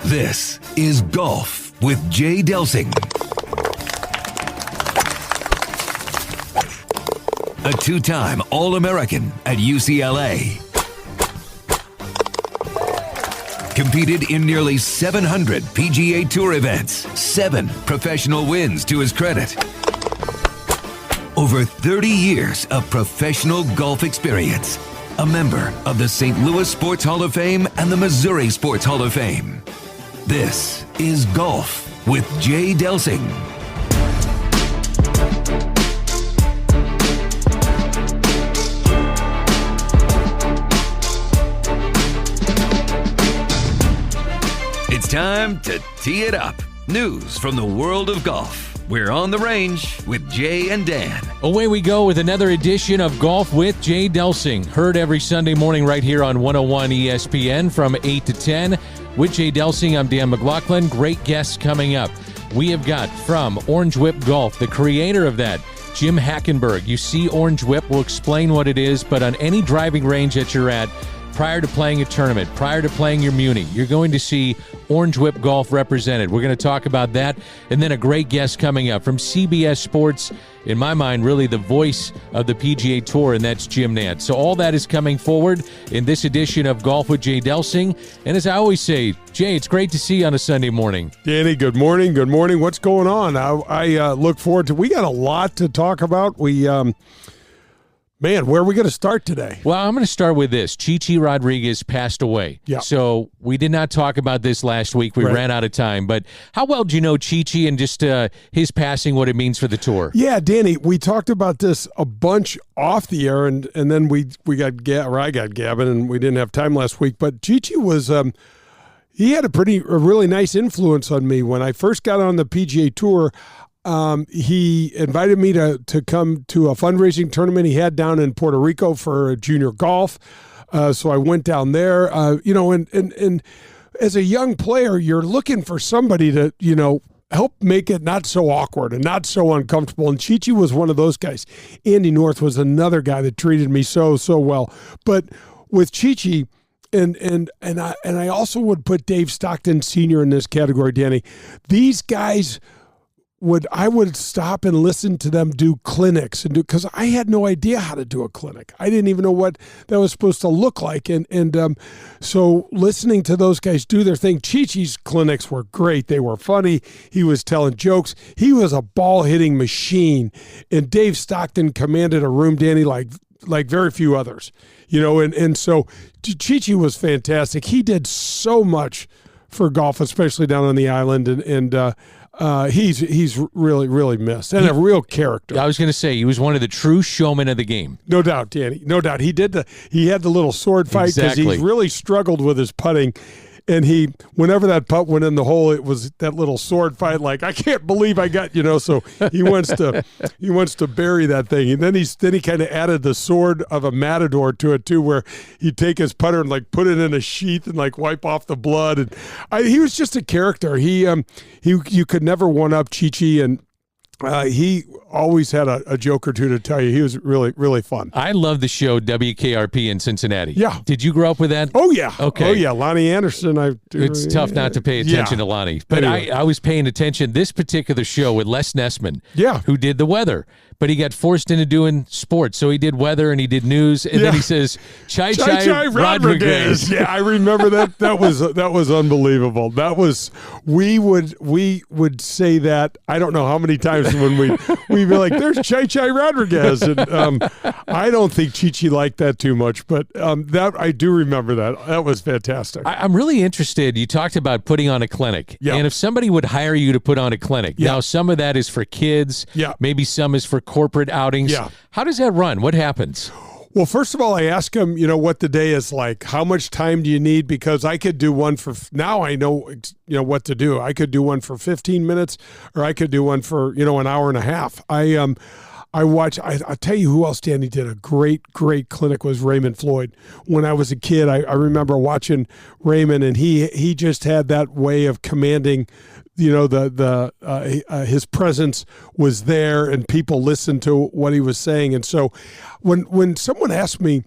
This is Golf with Jay Delsing. A two-time All-American at UCLA. Competed in nearly 700 PGA Tour events, 7 professional wins to his credit. Over 30 years of professional golf experience. A member of the St. Louis Sports Hall of Fame and the Missouri Sports Hall of Fame. This is Golf with Jay Delsing. It's time to tee it up. News from the world of golf. We're on the range with Jay and Dan. Away we go with another edition of Golf with Jay Delsing. Heard every Sunday morning right here on 101 ESPN from 8 to 10. With Jay Delsing, I'm Dan McLaughlin. Great guests coming up. We have got from Orange Whip Golf, the creator of that, Jim Hackenberg. You see Orange Whip, we'll explain what it is, but on any driving range that you're at, prior to playing a tournament, prior to playing your Muni, you're going to see Orange Whip Golf represented. We're going to talk about that, and then a great guest coming up from CBS Sports, in my mind, really the voice of the PGA Tour, and that's Jim Nantz. So all that is coming forward in this edition of Golf with Jay Delsing. And as I always say, Jay, it's great to see you on a Sunday morning. Danny, good morning. Good morning. What's going on? I look forward to, we got a lot to talk about. Man, where are we going to start today? Well, I'm going to start with this. Chichi Rodriguez passed away. Yeah. So we did not talk about this last week. We ran out of time. But how well do you know Chichi and just his passing, what it means for the tour? Yeah, Danny, we talked about this a bunch off the air, and then I got Gavin, and we didn't have time last week. But Chichi was he had a really nice influence on me. When I first got on the PGA Tour, he invited me to come to a fundraising tournament he had down in Puerto Rico for junior golf. So I went down there, and as a young player, you're looking for somebody to, help make it not so awkward and not so uncomfortable. And Chichi was one of those guys. Andy North was another guy that treated me so well. But with Chichi, and I also would put Dave Stockton Sr. in this category, Danny. These guys I would stop and listen to them do clinics because I had no idea how to do a clinic. I didn't even know what that was supposed to look like. And so listening to those guys do their thing, Chi-Chi's clinics were great. They were funny. He was telling jokes. He was a ball hitting machine. And Dave Stockton commanded a room, Danny, like very few others, and so Chi-Chi was fantastic. He did so much for golf, especially down on the island. And he's really, really missed, and a real character. I was going to say, he was one of the true showmen of the game. No doubt, Danny. No doubt. He had the little sword fight because he really struggled with his putting. And whenever that putt went in the hole, it was that little sword fight. Like, I can't believe I got, so he wants to bury that thing. And then he kind of added the sword of a matador to it too, where he'd take his putter and put it in a sheath and wipe off the blood. And he was just a character. You could never one up Chi-Chi, and he always had a joke or two to tell you. He was really, really fun. I love the show WKRP in Cincinnati. Yeah. Did you grow up with that? Oh, yeah. Okay. Oh, yeah. Lonnie Anderson. It's tough not to pay attention to Lonnie. But anyway. I was paying attention this particular show with Les Nessman, who did the weather. But he got forced into doing sports. So he did weather and he did news. And then he says, Chai Rodriguez. Yeah, I remember that. That was unbelievable. We would say that, I don't know how many times when we'd be like, there's Chai Rodriguez. And I don't think Chi-Chi liked that too much. But that I do remember that. That was fantastic. I'm really interested. You talked about putting on a clinic. Yeah. And if somebody would hire you to put on a clinic. Yeah. Now, some of that is for kids. Yeah. Maybe some is for corporate outings. Yeah. How does that run? What happens? Well, first of all, I ask him, what the day is like. How much time do you need? Because I could do one for, now I know, what to do. I could do one for 15 minutes or I could do one for, an hour and a half. I'll tell you who else, Danny, did a great clinic was Raymond Floyd. When I was a kid, I remember watching Raymond, and he just had that way of commanding, his presence was there and people listened to what he was saying. And so when someone asked me,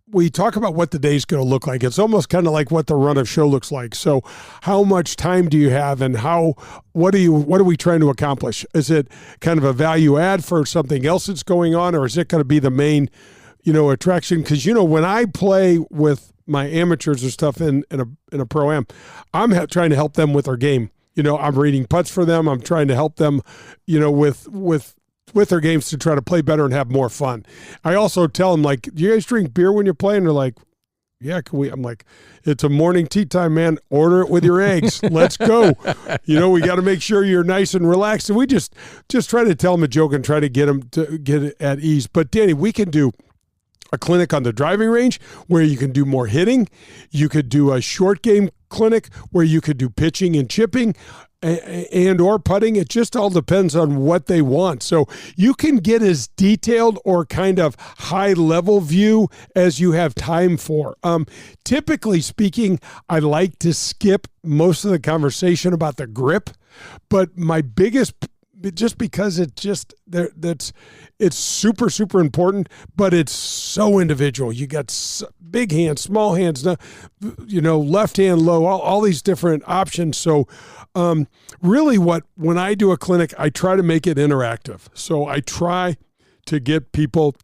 we talk about what the day's going to look like. It's almost kind of like what the run of show looks like. So how much time do you have, and what are we trying to accomplish? Is it kind of a value add for something else that's going on, or is it going to be the main, attraction? Because, when I play with my amateurs or stuff in a pro-am, I'm trying to help them with their game. I'm reading putts for them. I'm trying to help them, with their games to try to play better and have more fun. I also tell them, like, do you guys drink beer when you're playing? They're like, yeah, can we? I'm like, it's a morning tea time, man. Order it with your eggs. Let's go. We got to make sure you're nice and relaxed. And we just try to tell them a joke and try to get them to get it at ease. But Danny, we can do a clinic on the driving range where you can do more hitting. You could do a short game clinic where you could do pitching and chipping and or putting. It just all depends on what they want. So you can get as detailed or kind of high level view as you have time for. Typically speaking, I like to skip most of the conversation about the grip, but my biggest, just because it's super, super important, but it's so individual. You got big hands, small hands, left hand low, all these different options. So really when I do a clinic, I try to make it interactive. So I try to get people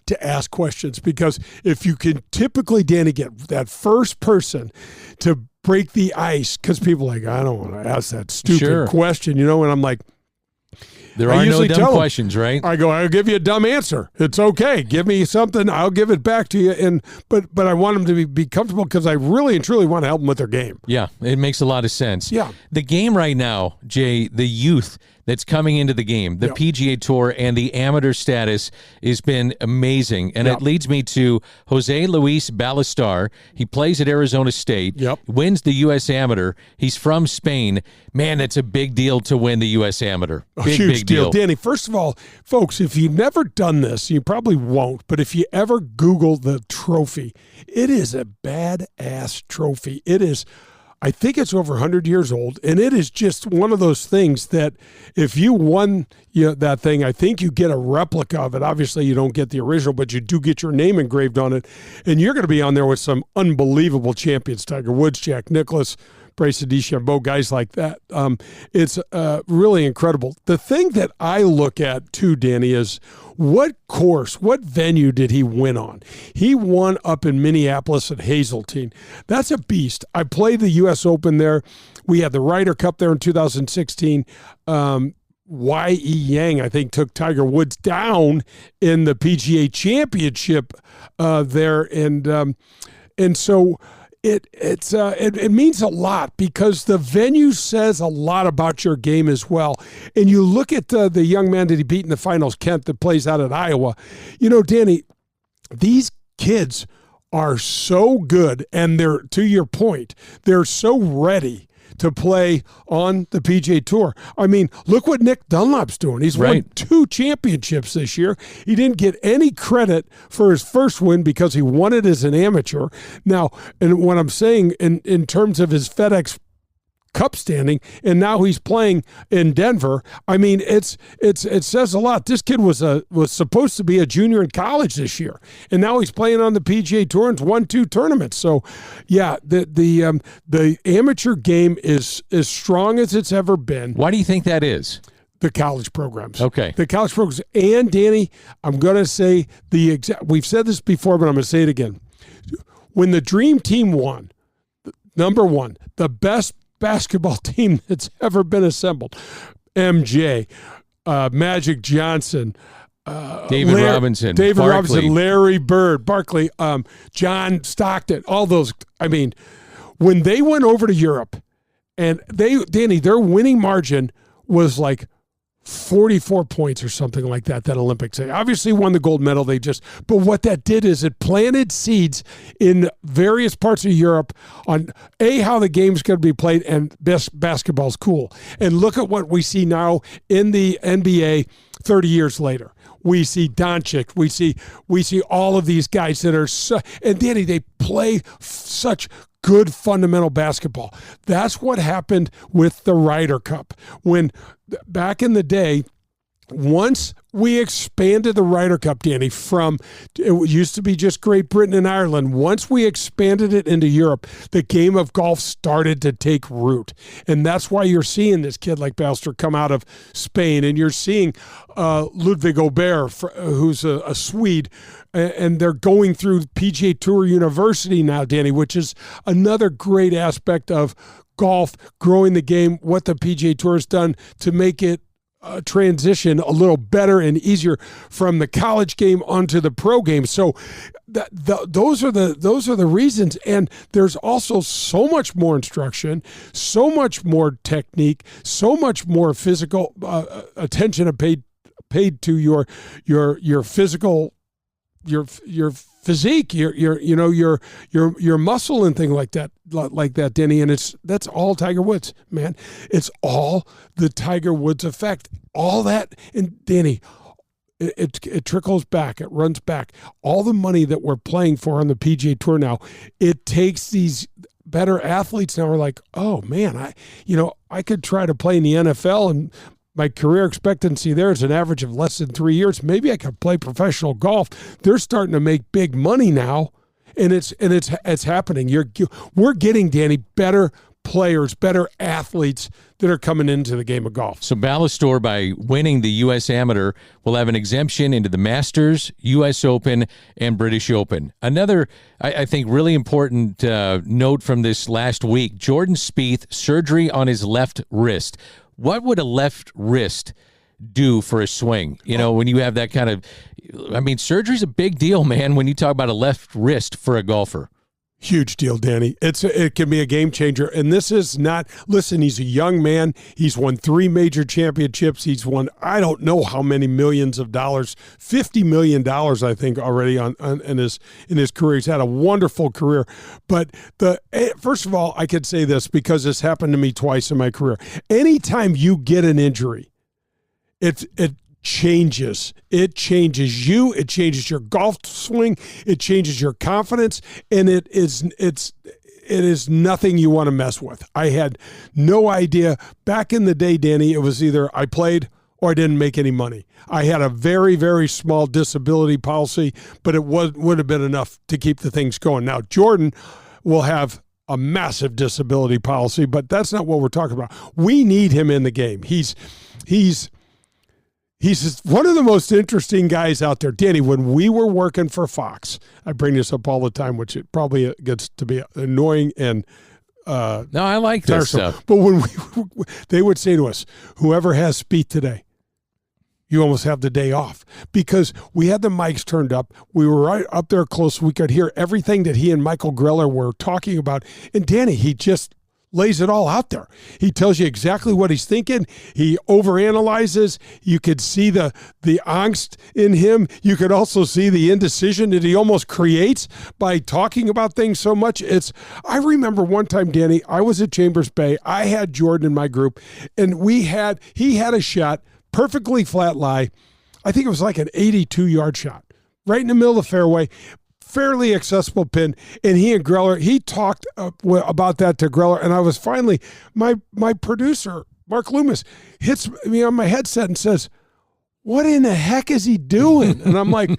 to ask questions, because if you can typically, Danny, get that first person to break the ice, because people are like, I don't want to ask that stupid question, and I'm like, there are no dumb questions, right? I go, I'll give you a dumb answer. It's okay. Give me something. I'll give it back to you. But I want them to be comfortable, because I really and truly want to help them with their game. Yeah, it makes a lot of sense. Yeah. The game right now, Jay, the youth that's coming into the game, the PGA Tour and the amateur status has been amazing. And it leads me to Jose Luis Ballester. He plays at Arizona State, wins the U.S. Amateur. He's from Spain. Man, that's a big deal to win the U.S. Amateur. Big deal. Danny, first of all, folks, if you've never done this, you probably won't, but if you ever Google the trophy, it is a badass trophy. It is, I think it's over 100 years old, and it is just one of those things that if you won that thing, I think you get a replica of it. Obviously, you don't get the original, but you do get your name engraved on it, and you're going to be on there with some unbelievable champions, Tiger Woods, Jack Nicklaus, Bryson DeChambeau, guys like that. It's really incredible. The thing that I look at too, Danny, is what venue did he win on? He won up in Minneapolis at Hazeltine. That's a beast. I played the U.S. Open there. We had the Ryder Cup there in 2016. Y.E. Yang, I think, took Tiger Woods down in the PGA Championship there, and so. It means a lot, because the venue says a lot about your game as well. And you look at the young man that he beat in the finals, Kent, that plays out at Iowa. Danny, these kids are so good, and they're, to your point, they're so ready to play on the PGA Tour. I mean, look what Nick Dunlap's doing. He's won 2 championships this year. He didn't get any credit for his first win because he won it as an amateur. Now, and what I'm saying in terms of his FedEx Cup standing, and now he's playing in Denver. I mean, it says a lot. This kid was supposed to be a junior in college this year, and now he's playing on the PGA Tour and won 2 tournaments. So, yeah, the amateur game is as strong as it's ever been. Why do you think that is? The college programs. Okay. The college programs. And, Danny, I'm going to say we've said this before, but I'm going to say it again. When the Dream Team won, number one, the best basketball team that's ever been assembled. MJ, Magic Johnson, David Robinson, Larry Bird, Barkley, John Stockton, all those. I mean, when they went over to Europe, and Danny, their winning margin was like 44 points or something like that Olympics. They obviously won the gold medal. But what that did is it planted seeds in various parts of Europe on how the game's going to be played, and basketball's cool. And look at what we see now in the NBA 30 years later. We see Doncic. We see all of these guys that are and Danny, they play such good fundamental basketball. That's what happened with the Ryder Cup. When back in the day, once we expanded the Ryder Cup, Danny, from it used to be just Great Britain and Ireland. Once we expanded it into Europe, the game of golf started to take root. And that's why you're seeing this kid like Ballister come out of Spain, and you're seeing Ludwig Aubert, who's a Swede, and they're going through PGA Tour University now, Danny, which is another great aspect of golf, growing the game, what the PGA Tour has done to make it transition a little better and easier from the college game onto the pro game. So those are the reasons. And there's also so much more instruction, so much more technique, so much more physical attention paid to your physical, your physique, your muscle and thing like that, Denny. And that's all Tiger Woods, man. It's all the Tiger Woods effect. All that, and Danny, it trickles back, it runs back. All the money that we're playing for on the PGA Tour now, it takes these better athletes now are like, oh man, I could try to play in the NFL, and my career expectancy there is an average of less than 3 years. Maybe I could play professional golf. They're starting to make big money now, and it's happening. We're getting, Danny, better players, better athletes that are coming into the game of golf. So Ballister, by winning the U.S. Amateur, will have an exemption into the Masters, U.S. Open, and British Open. Another, I think, really important note from this last week, Jordan Spieth, surgery on his left wrist. What would a left wrist do for a swing? When you have that kind of, surgery's a big deal, man, when you talk about a left wrist for a golfer. Huge deal, Danny. It can be a game changer. And this is not, listen, he's a young man. He's won 3 major championships. He's won, I don't know how many millions of dollars, $50 million, I think, already in his career. He's had a wonderful career. But first of all, I could say this because this happened to me twice in my career. Anytime you get an injury, it changes. It changes you. It changes your golf swing. It changes your confidence, and it is nothing you want to mess with. I had no idea. Back in the day, Danny, it was either I played or I didn't make any money. I had a very, very small disability policy, but it would have been enough to keep the things going. Now, Jordan will have a massive disability policy, but that's not what we're talking about. We need him in the game. He's one of the most interesting guys out there. Danny, when we were working for Fox, I bring this up all the time, which it probably gets to be annoying and no, I like this stuff. But when they would say to us, whoever has Spieth today, you almost have the day off, because we had the mics turned up. We were right up there close. We could hear everything that he and Michael Greller were talking about. And Danny, he just lays it all out there. He tells you exactly what he's thinking. He overanalyzes. You could see the angst in him. You could also see the indecision that he almost creates by talking about things so much. I remember one time, Danny, I was at Chambers Bay. I had Jordan in my group, and he had a shot, perfectly flat lie. I think it was like an 82-yard shot, right in the middle of the fairway. Fairly accessible pin, and he and Greller, he talked about that to Greller, and I was finally, my producer, Mark Loomis, hits me on my headset and says, what in the heck is he doing? And I'm like,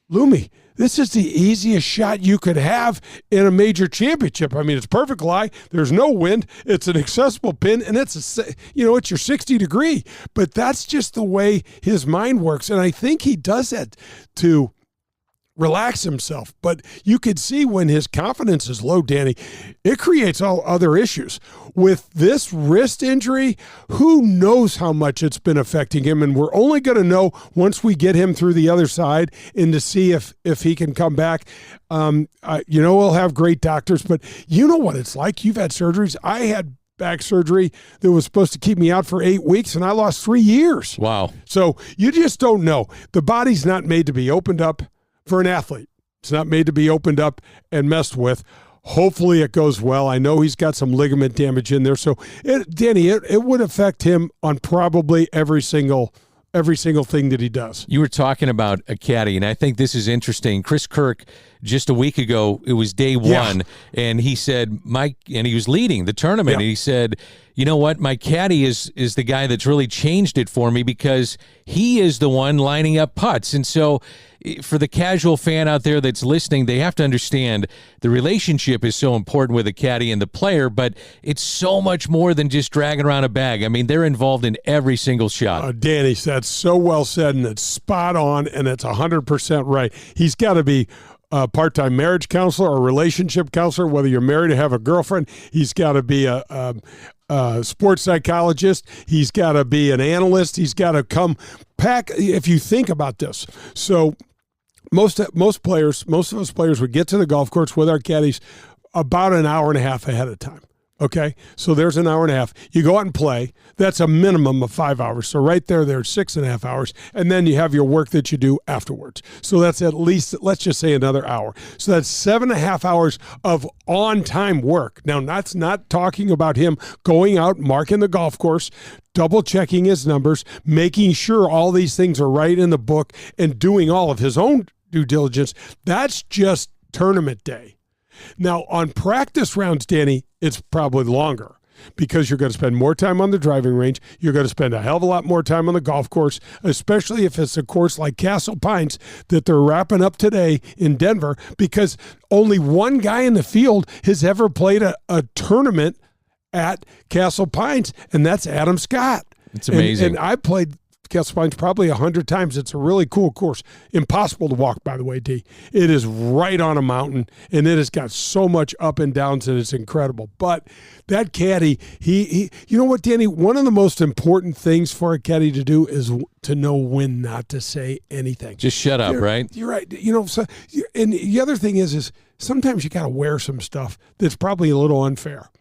Loomy, this is the easiest shot you could have in a major championship. I mean, it's perfect lie. There's no wind. It's an accessible pin, and it's your 60 degree, but that's just the way his mind works. And I think he does that to relax himself. But you could see when his confidence is low, Danny, it creates all other issues. With this wrist injury, who knows how much it's been affecting him, and we're only going to know once we get him through the other side and to see if he can come back. We'll have great doctors, but you know what it's like. You've had surgeries. I had back surgery that was supposed to keep me out for 8 weeks, and I lost 3 years. Wow. So you just don't know. The body's not made to be opened up for an athlete. It's not made to be opened up and messed with. Hopefully it goes well. I know he's got some ligament damage in there. So, Danny, it would affect him on probably every single thing that he does. You were talking about a caddy, and I think this is interesting. Chris Kirk just a week ago. It was day one, and he said, and he was leading the tournament, and he said, you know what, my caddy is the guy that's really changed it for me because he is the one lining up putts. And so for the casual fan out there that's listening, they have to understand the relationship is so important with the caddy and the player, but it's so much more than just dragging around a bag. I mean, they're involved in every single shot. Danny, that's so well said, and it's spot on, and it's 100% right. He's got to be a part-time marriage counselor or relationship counselor, whether you're married or have a girlfriend. He's got to be a sports psychologist. He's got to be an analyst. He's got to come pack. If you think about this, so most of us players would get to the golf course with our caddies about an hour and a half ahead of time. Okay, so there's an hour and a half. You go out and play. That's a minimum of 5 hours. So right there's 6.5 hours. And then you have your work that you do afterwards. So that's at least, let's just say, another hour. So that's 7.5 hours of on-time work. Now, that's not talking about him going out, marking the golf course, double-checking his numbers, making sure all these things are right in the book, and doing all of his own due diligence. That's just tournament day. Now, on practice rounds, Danny, it's probably longer because you're going to spend more time on the driving range. You're going to spend a hell of a lot more time on the golf course, especially if it's a course like Castle Pines that they're wrapping up today in Denver, because only one guy in the field has ever played a tournament at Castle Pines, and that's Adam Scott. It's amazing. And I played Castle Pines probably 100 times. It's a really cool course. Impossible to walk, by the way, D. It is right on a mountain, and it has got so much up and downs, and it's incredible. But that caddy, he you know what, Danny? One of the most important things for a caddy to do is to know when not to say anything. Just shut up, right? You're right. You know, so, and the other thing is sometimes you got to wear some stuff that's probably a little unfair.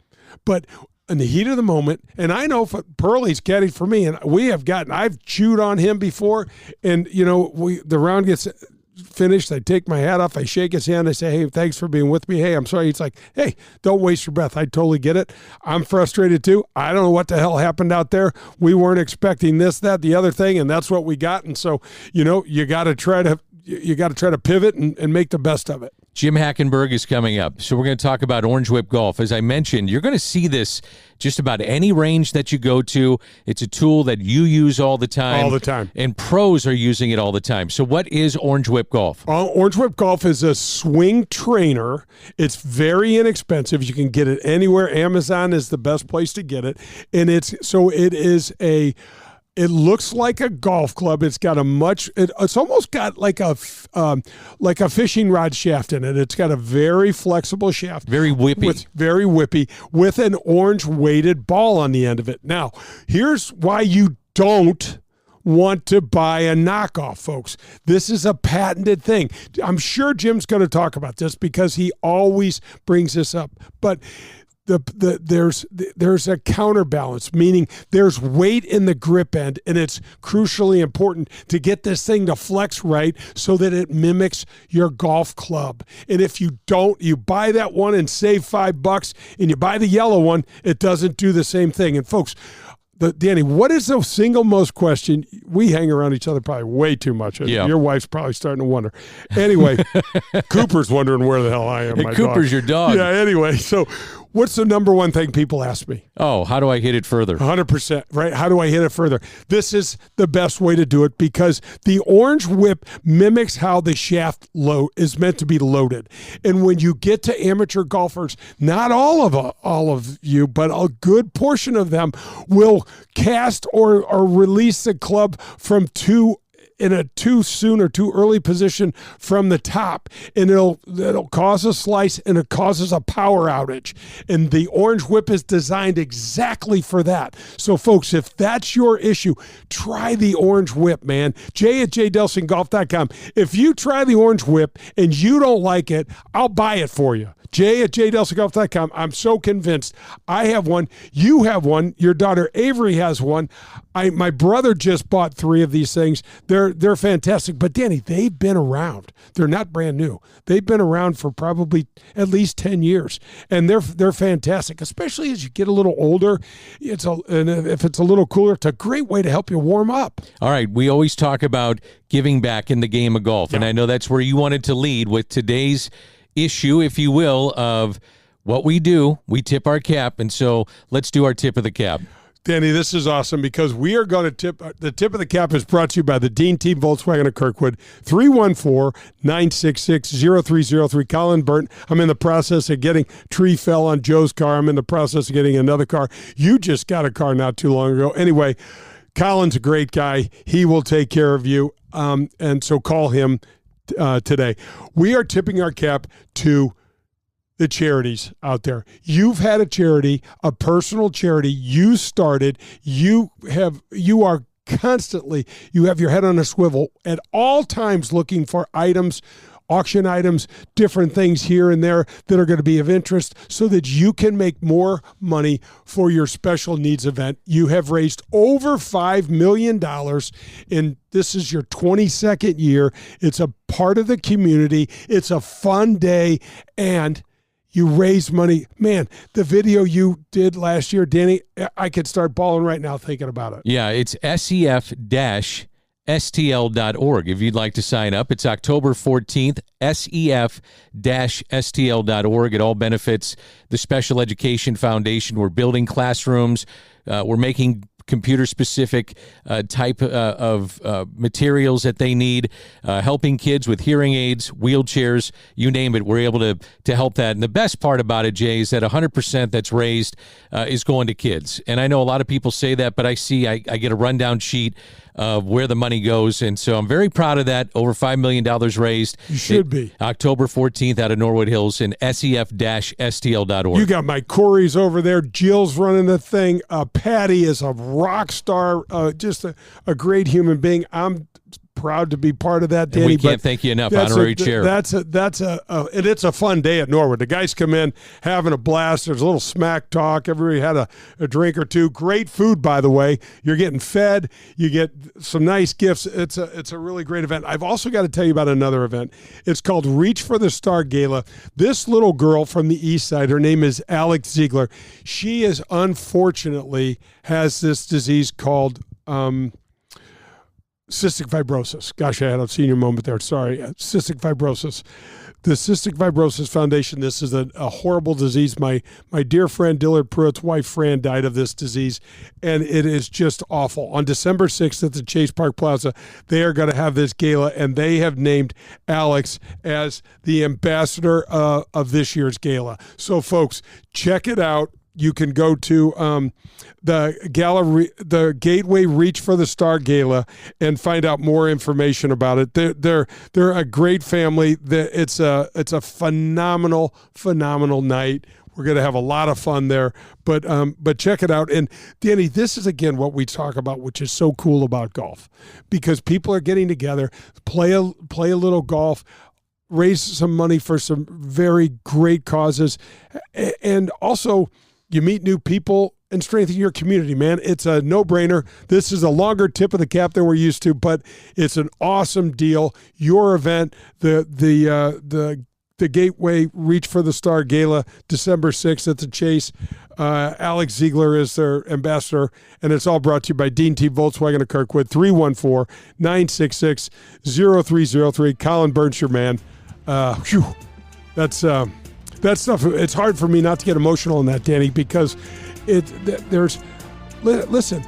But in the heat of the moment, and I know Pearlie's caddy for me, and I've chewed on him before, and, you know, the round gets finished, I take my hat off, I shake his hand, I say, hey, thanks for being with me, hey, I'm sorry. He's like, hey, don't waste your breath. I totally get it. I'm frustrated too. I don't know what the hell happened out there. We weren't expecting this, that, the other thing, and that's what we got, and so, you know, you got to try to pivot and make the best of it. Jim Hackenberg is coming up. So we're going to talk about Orange Whip Golf. As I mentioned, you're going to see this just about any range that you go to. It's a tool that you use all the time. All the time. And pros are using it all the time. So what is Orange Whip Golf? Orange Whip Golf is a swing trainer. It's very inexpensive. You can get it anywhere. Amazon is the best place to get it. And it looks like a golf club. It's got it's almost got like a fishing rod shaft in it. It's got a very flexible shaft. Very whippy. Very whippy with an orange weighted ball on the end of it. Now, here's why you don't want to buy a knockoff, folks. This is a patented thing. I'm sure Jim's going to talk about this because he always brings this up. But there's a counterbalance, meaning there's weight in the grip end, and it's crucially important to get this thing to flex right so that it mimics your golf club. And if you don't, you buy that one and save $5, and you buy the yellow one, it doesn't do the same thing. And folks, Danny, what is the single most question? We hang around each other probably way too much. Yeah. Your wife's probably starting to wonder. Anyway, Cooper's wondering where the hell I am. Hey, Cooper's your dog. Yeah, anyway, so what's the number one thing people ask me? Oh, how do I hit it further? 100%, right? How do I hit it further? This is the best way to do it because the Orange Whip mimics how the shaft is meant to be loaded. And when you get to amateur golfers, not all of you, but a good portion of them will cast or release the club from in a too soon or too early position from the top, and it'll cause a slice, and it causes a power outage. And the Orange Whip is designed exactly for that. So folks, if that's your issue, try the Orange Whip, man. Jay@JDelsingGolf.com. If you try the Orange Whip and you don't like it, I'll buy it for you. Jay@JDelsingGolf.com. I'm so convinced. I have one. You have one. Your daughter Avery has one. My brother just bought 3 of these things. They're they're fantastic. But Danny, they've been around. They're not brand new. They've been around for probably at least 10 years, and they're fantastic. Especially as you get a little older, and if it's a little cooler, it's a great way to help you warm up. All right, we always talk about giving back in the game of golf, and I know that's where you wanted to lead with today's issue, if you will, of what we do. We tip our cap, and so let's do our tip of the cap. Danny, this is awesome because we are going to tip. The tip of the cap is brought to you by the Dean Team Volkswagen of Kirkwood, 314-966-0303. Colin Burnt, I'm in the process of getting, tree fell on Joe's car. I'm in the process of getting another car. You just got a car not too long ago. Anyway, Colin's a great guy. He will take care of you. And so call him today. We are tipping our cap to the charities out there. You've had a charity, a personal charity you started. You have your head on a swivel at all times looking for items, auction items, different things here and there that are going to be of interest so that you can make more money for your special needs event. You have raised over $5 million, and this is your 22nd year. It's a part of the community. It's a fun day, and you raise money. Man, the video you did last year, Danny, I could start bawling right now thinking about it. Yeah, it's SEF-STL.org. If you'd like to sign up, it's October 14th, SEF-STL.org. It all benefits the Special Education Foundation. We're building classrooms. We're making computer-specific type of materials that they need, helping kids with hearing aids, wheelchairs, you name it. We're able to help that. And the best part about it, Jay, is that 100% that's raised is going to kids. And I know a lot of people say that, but I get a rundown sheet of where the money goes. And so I'm very proud of that. Over $5 million raised. You should be. October 14th out of Norwood Hills and SEF-STL.org. You got my Corey's over there. Jill's running the thing. Patty is a rock star, just a great human being. I'm proud to be part of that, Danny. And we can't thank you enough, honorary chair. And it's a fun day at Norwood. The guys come in having a blast. There's a little smack talk. Everybody had a drink or two. Great food, by the way. You're getting fed. You get some nice gifts. It's a really great event. I've also got to tell you about another event. It's called Reach for the Star Gala. This little girl from the East Side, her name is Alex Ziegler. She is unfortunately has this disease called cystic fibrosis. Gosh, I had a senior moment there. Sorry. Cystic fibrosis. The Cystic Fibrosis Foundation, this is a horrible disease. My dear friend Dillard Pruitt's wife, Fran, died of this disease, and it is just awful. On December 6th at the Chase Park Plaza, they are going to have this gala, and they have named Alex as the ambassador of this year's gala. So, folks, check it out. You can go to the Gateway Reach for the Star Gala and find out more information about it. They're a great family. It's a phenomenal night. We're going to have a lot of fun there, but check it out. And Danny, this is again what we talk about, which is so cool about golf, because people are getting together, play a little golf, raise some money for some very great causes, and also you meet new people and strengthen your community, man. It's a no-brainer. This is a longer tip of the cap than we're used to, but it's an awesome deal. Your event, the Gateway Reach for the Star Gala, December 6th at the Chase. Alex Ziegler is their ambassador, and it's all brought to you by Dean Team Volkswagen of Kirkwood, 314-966-0303. Colin Burns, your man. That stuff, it's hard for me not to get emotional in that, Danny, because listen,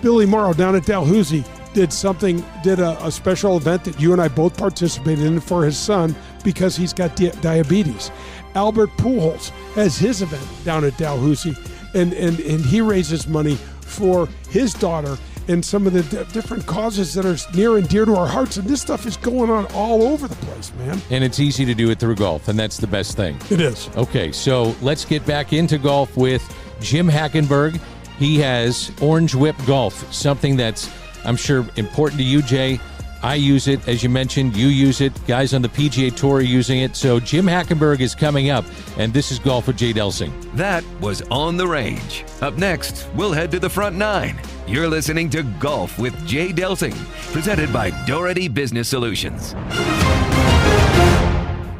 Billy Morrow down at Dalhousie did a special event that you and I both participated in for his son because he's got diabetes. Albert Pujols has his event down at Dalhousie, and he raises money for his daughter and some of the different causes that are near and dear to our hearts. And this stuff is going on all over the place, man. And it's easy to do it through golf, and that's the best thing. It is. Okay, so let's get back into golf with Jim Hackenberg. He has Orange Whip Golf, something that's, I'm sure, important to you, Jay. I use it. As you mentioned, you use it. Guys on the PGA Tour are using it. So Jim Hackenberg is coming up, and this is Golf with Jay Delsing. That was On the Range. Up next, we'll head to the front nine. You're listening to Golf with Jay Delsing, presented by Doherty Business Solutions.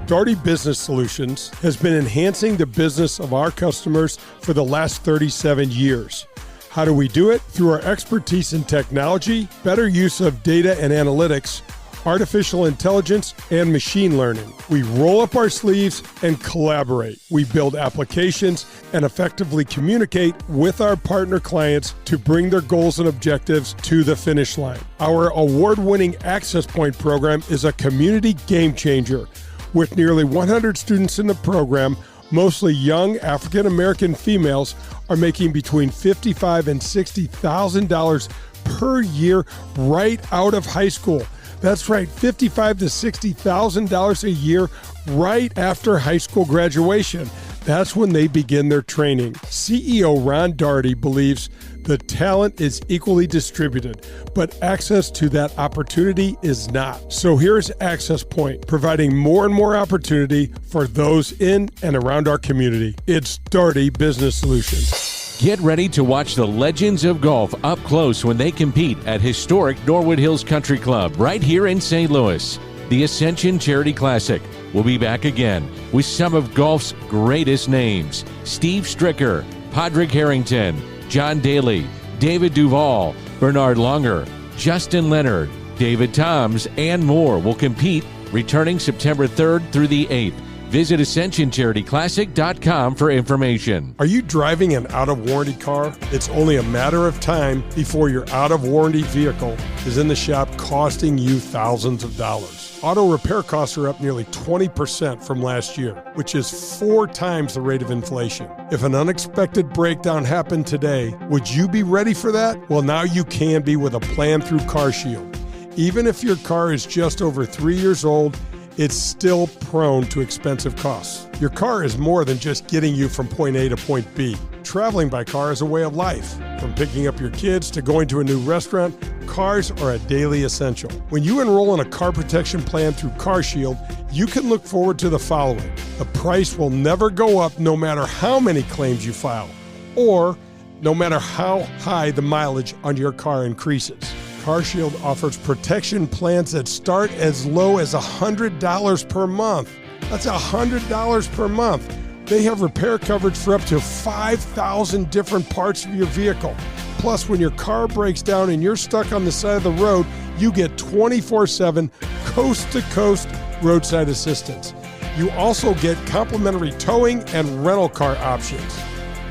Doherty Business Solutions has been enhancing the business of our customers for the last 37 years. How do we do it? Through our expertise in technology, better use of data and analytics, artificial intelligence, and machine learning. We roll up our sleeves and collaborate. We build applications and effectively communicate with our partner clients to bring their goals and objectives to the finish line. Our award-winning Access Point program is a community game changer. With nearly 100 students in the program, mostly young African-American females are making between $55,000 and $60,000 per year right out of high school. That's right, $55,000 to $60,000 a year right after high school graduation. That's when they begin their training. CEO Ron Doherty believes the talent is equally distributed, but access to that opportunity is not. So here's Access Point, providing more and more opportunity for those in and around our community. It's Doherty Business Solutions. Get ready to watch the legends of golf up close when they compete at historic Norwood Hills Country Club right here in St. Louis. The Ascension Charity Classic will be back again with some of golf's greatest names. Steve Stricker, Padraig Harrington, John Daly, David Duval, Bernard Longer, Justin Leonard, David Toms, and more will compete returning September 3rd through the 8th. Visit AscensionCharityClassic.com for information. Are you driving an out-of-warranty car? It's only a matter of time before your out-of-warranty vehicle is in the shop costing you thousands of dollars. Auto repair costs are up nearly 20% from last year, which is 4 times the rate of inflation. If an unexpected breakdown happened today, would you be ready for that? Well, now you can be with a plan through CarShield. Even if your car is just over 3 years old, it's still prone to expensive costs. Your car is more than just getting you from point A to point B. Traveling by car is a way of life. From picking up your kids to going to a new restaurant, cars are a daily essential. When you enroll in a car protection plan through CarShield, you can look forward to the following. The price will never go up no matter how many claims you file, or no matter how high the mileage on your car increases. CarShield offers protection plans that start as low as $100 per month. That's $100 per month. They have repair coverage for up to 5,000 different parts of your vehicle. Plus, when your car breaks down and you're stuck on the side of the road, you get 24/7 coast-to-coast roadside assistance. You also get complimentary towing and rental car options.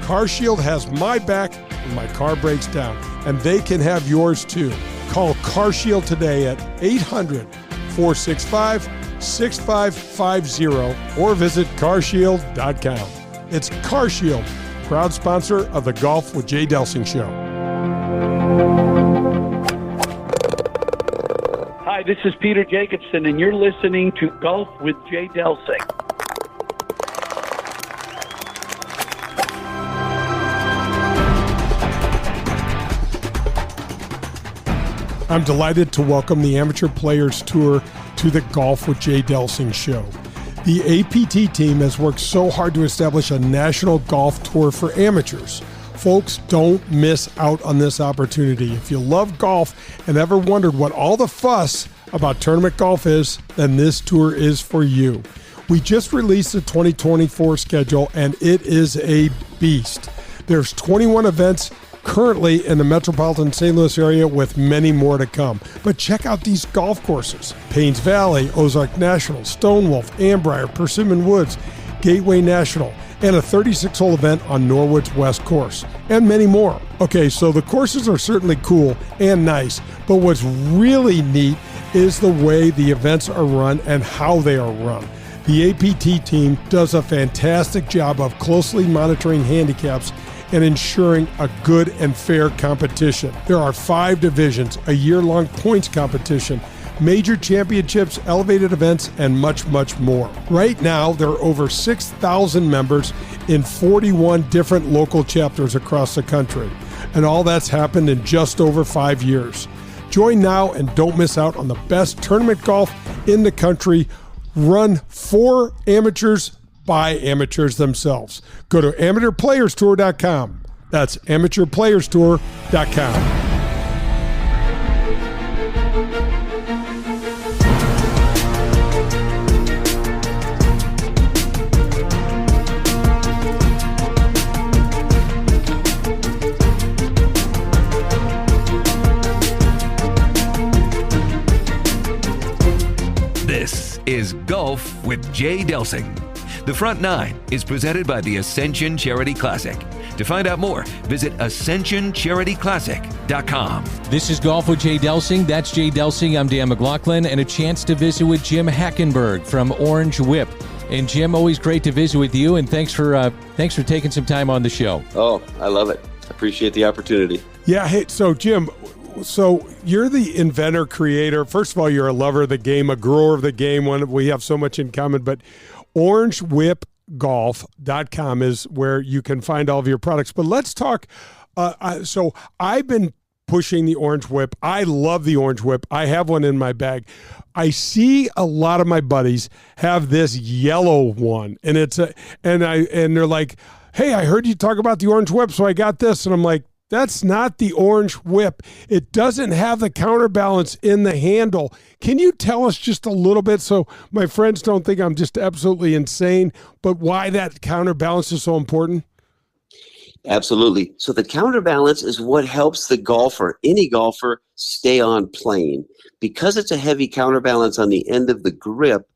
CarShield has my back when my car breaks down, and they can have yours too. Call CarShield today at 800-465-6550 or visit carshield.com. It's CarShield, proud sponsor of the Golf with Jay Delsing show. Hi, this is Peter Jacobson, and you're listening to Golf with Jay Delsing. I'm delighted to welcome the Amateur Players Tour to the Golf with Jay Delsing show. The APT team has worked so hard to establish a national golf tour for amateurs. Folks, don't miss out on this opportunity. If you love golf and ever wondered what all the fuss about tournament golf is, then this tour is for you. We just released the 2024 schedule, and it is a beast. There's 21 events currently in the metropolitan St. Louis area, with many more to come. But check out these golf courses: Paynes Valley, Ozark National, Stonewolf, Ambrier, Persimmon Woods, Gateway National, and a 36-hole event on Norwood's West Course, and many more. Okay, so the courses are certainly cool and nice, but what's really neat is the way the events are run and how they are run. The APT team does a fantastic job of closely monitoring handicaps and ensuring a good and fair competition. There are 5 divisions, a year-long points competition, major championships, elevated events, and much, much more. Right now, there are over 6,000 members in 41 different local chapters across the country, and all that's happened in just over 5 years. Join now and don't miss out on the best tournament golf in the country, run for amateurs by amateurs themselves. Go to amateurplayerstour.com. That's amateurplayerstour.com. This is Golf with Jay Delsing. The Front Nine is presented by the Ascension Charity Classic. To find out more, visit ascensioncharityclassic.com. This is Golf with Jay Delsing. That's Jay Delsing. I'm Dan McLaughlin, and a chance to visit with Jim Hackenberg from Orange Whip. And Jim, always great to visit with you, and thanks for taking some time on the show. Oh, I love it. Appreciate the opportunity. Yeah, hey, so Jim, so you're the inventor, creator. First of all, you're a lover of the game, a grower of the game. We have so much in common, but orangewhipgolf.com is where you can find all of your products. But let's talk. So I've been pushing the Orange Whip. I love the Orange Whip. I have one in my bag. I see a lot of my buddies have this yellow one, and and they're like, "Hey, I heard you talk about the Orange Whip, so I got this." And I'm like, that's not the Orange Whip. It doesn't have the counterbalance in the handle. Can you tell us just a little bit so my friends don't think I'm just absolutely insane, but why that counterbalance is so important? Absolutely. So the counterbalance is what helps the golfer, any golfer, stay on plane. Because it's a heavy counterbalance on the end of the grip,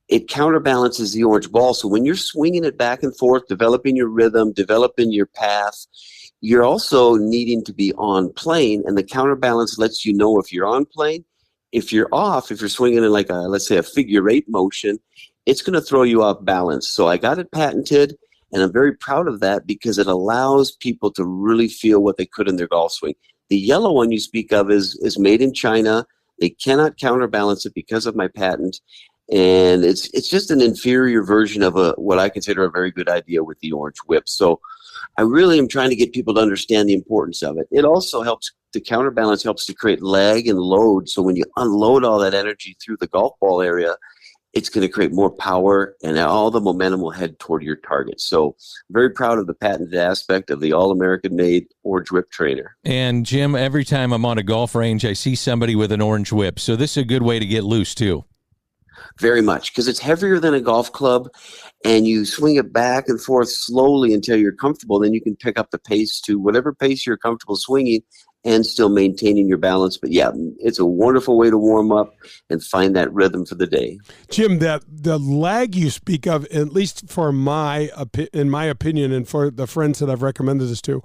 it counterbalances the orange ball. So when you're swinging it back and forth, developing your rhythm, developing your path, you're also needing to be on plane, and the counterbalance lets you know if you're on plane. If you're off, if you're swinging in like let's say a figure eight motion, it's going to throw you off balance. So I got it patented, and I'm very proud of that because it allows people to really feel what they could in their golf swing. The yellow one you speak of is made in China. They cannot counterbalance it because of my patent, and it's just an inferior version of what I consider a very good idea with the Orange Whip. So I really am trying to get people to understand the importance of it. It also helps, the counterbalance helps to create lag and load. So when you unload all that energy through the golf ball area, it's going to create more power, and all the momentum will head toward your target. So very proud of the patented aspect of the all-American made Orange Whip trainer. And Jim, every time I'm on a golf range, I see somebody with an Orange Whip. So this is a good way to get loose too. Very much, because it's heavier than a golf club, and you swing it back and forth slowly until you're comfortable. Then you can pick up the pace to whatever pace you're comfortable swinging and still maintaining your balance. But yeah, it's a wonderful way to warm up and find that rhythm for the day. Jim, that the lag you speak of, at least for in my opinion, and for the friends that I've recommended this to,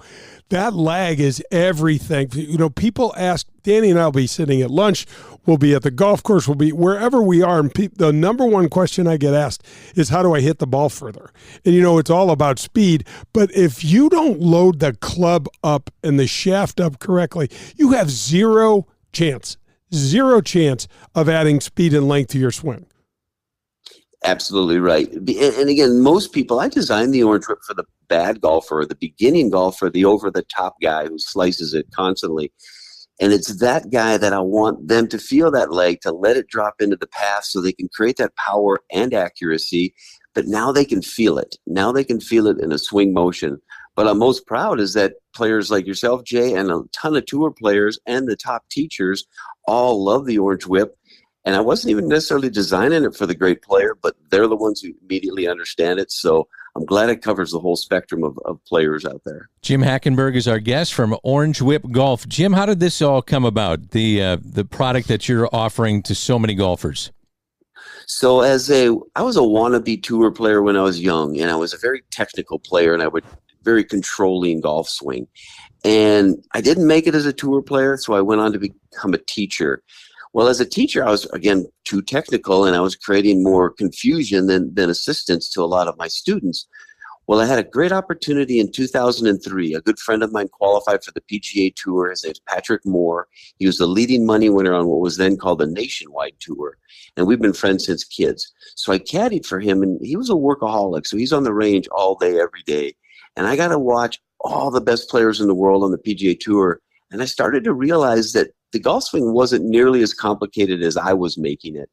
that lag is everything. You know, people ask, Danny and I will be sitting at lunch, we'll be at the golf course, we'll be wherever we are, and the number one question I get asked is, how do I hit the ball further? And you know, it's all about speed, but if you don't load the club up and the shaft up correctly, you have zero chance of adding speed and length to your swing. Absolutely right. And again, most people, I designed the Orange Whip for the bad golfer, or the beginning golfer, the over-the-top guy who slices it constantly. And it's that guy that I want them to feel that leg, to let it drop into the path so they can create that power and accuracy. But now they can feel it. Now they can feel it in a swing motion. But I'm most proud is that players like yourself, Jay, and a ton of tour players and the top teachers all love the Orange Whip. And I wasn't even necessarily designing it for the great player, but they're the ones who immediately understand it. So I'm glad it covers the whole spectrum of players out there. Jim Hackenberg is our guest from Orange Whip Golf. Jim, how did this all come about, the product that you're offering to so many golfers? So I was a wannabe tour player when I was young, and I was a very technical player, and I would very controlling golf swing. And I didn't make it as a tour player, so I went on to become a teacher. Well, as a teacher, I was, again, too technical, and I was creating more confusion than assistance to a lot of my students. Well, I had a great opportunity in 2003. A good friend of mine qualified for the PGA Tour. His name's Patrick Moore. He was the leading money winner on what was then called the Nationwide Tour, and we've been friends since kids. So I caddied for him, and he was a workaholic, so he's on the range all day, every day. And I got to watch all the best players in the world on the PGA Tour, and I started to realize that the golf swing wasn't nearly as complicated as I was making it.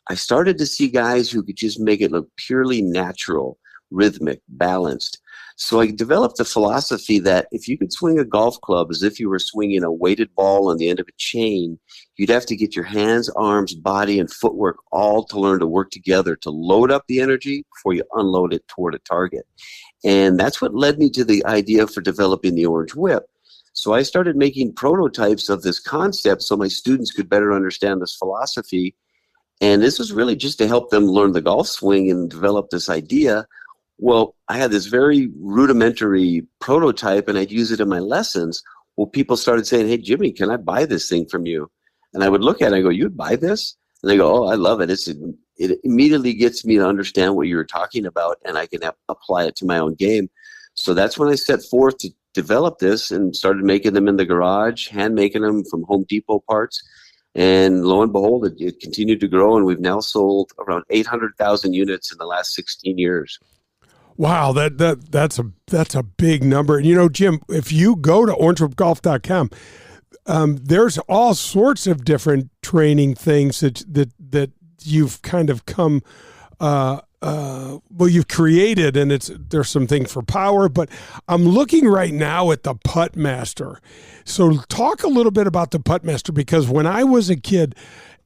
I started to see guys who could just make it look purely natural, rhythmic, balanced. So I developed a philosophy that if you could swing a golf club as if you were swinging a weighted ball on the end of a chain, you'd have to get your hands, arms, body, and footwork all to learn to work together to load up the energy before you unload it toward a target. And that's what led me to the idea for developing the Orange Whip. So I started making prototypes of this concept so my students could better understand this philosophy. And this was really just to help them learn the golf swing and develop this idea. Well, I had this very rudimentary prototype and I'd use it in my lessons. Well, people started saying, "Hey, Jimmy, can I buy this thing from you?" And I would look at it and I go, "You'd buy this?" And they go, "Oh, I love it. It immediately gets me to understand what you were talking about and I can apply it to my own game." So that's when I set forth to develop this and started making them in the garage, hand making them from Home Depot parts. And lo and behold, it continued to grow, and we've now sold around 800,000 units in the last 16 years. Wow, that's a big number. And, you know, Jim, if you go to orangewhipgolf.com, there's all sorts of different training things that you've kind of come you've created, and there's some things for power, but I'm looking right now at the Putt Master. So talk a little bit about the Putt Master, because when I was a kid,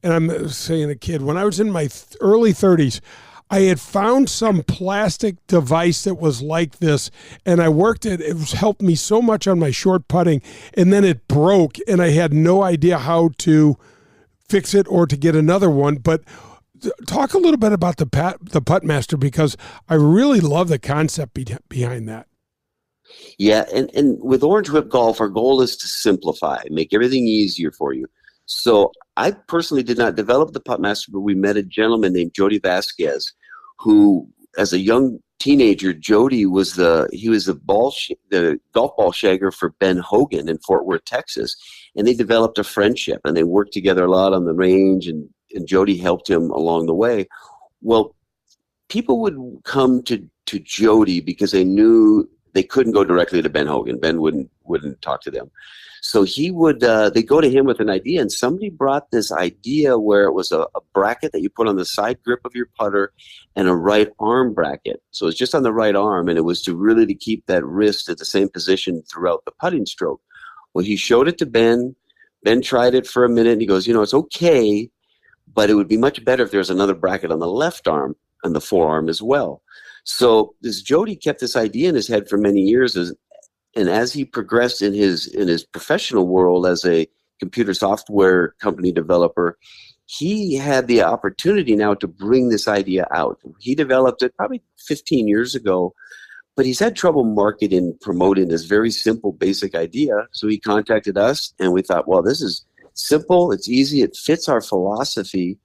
and I'm saying a kid, when I was in my early 30s, I had found some plastic device that was like this, and I worked it. It was helped me so much on my short putting, and then it broke, and I had no idea how to fix it or to get another one. But talk a little bit about the Putt Master, because I really love the concept behind that. Yeah, and with Orange Whip Golf, our goal is to simplify, make everything easier for you. So I personally did not develop the Putt Master, but we met a gentleman named Jody Vasquez, who, as a young teenager, Jody was the golf ball shagger for Ben Hogan in Fort Worth, Texas, and they developed a friendship and they worked together a lot on the range, and Jody helped him along the way. Well, people would come to Jody because they knew they couldn't go directly to Ben Hogan. Ben wouldn't talk to them. So he would, they go to him with an idea, and somebody brought this idea where it was a bracket that you put on the side grip of your putter and a right arm bracket. So it's just on the right arm, and it was to keep that wrist at the same position throughout the putting stroke. Well, he showed it to Ben. Ben tried it for a minute, and he goes, it's okay, but it would be much better if there was another bracket on the left arm and the forearm as well. So this Jody kept this idea in his head for many years, and as he progressed in his professional world as a computer software company developer, he had the opportunity now to bring this idea out. He developed it probably 15 years ago, but he's had trouble marketing, promoting this very simple, basic idea. So he contacted us, and we thought, well, this is simple, it's easy, it fits our philosophy,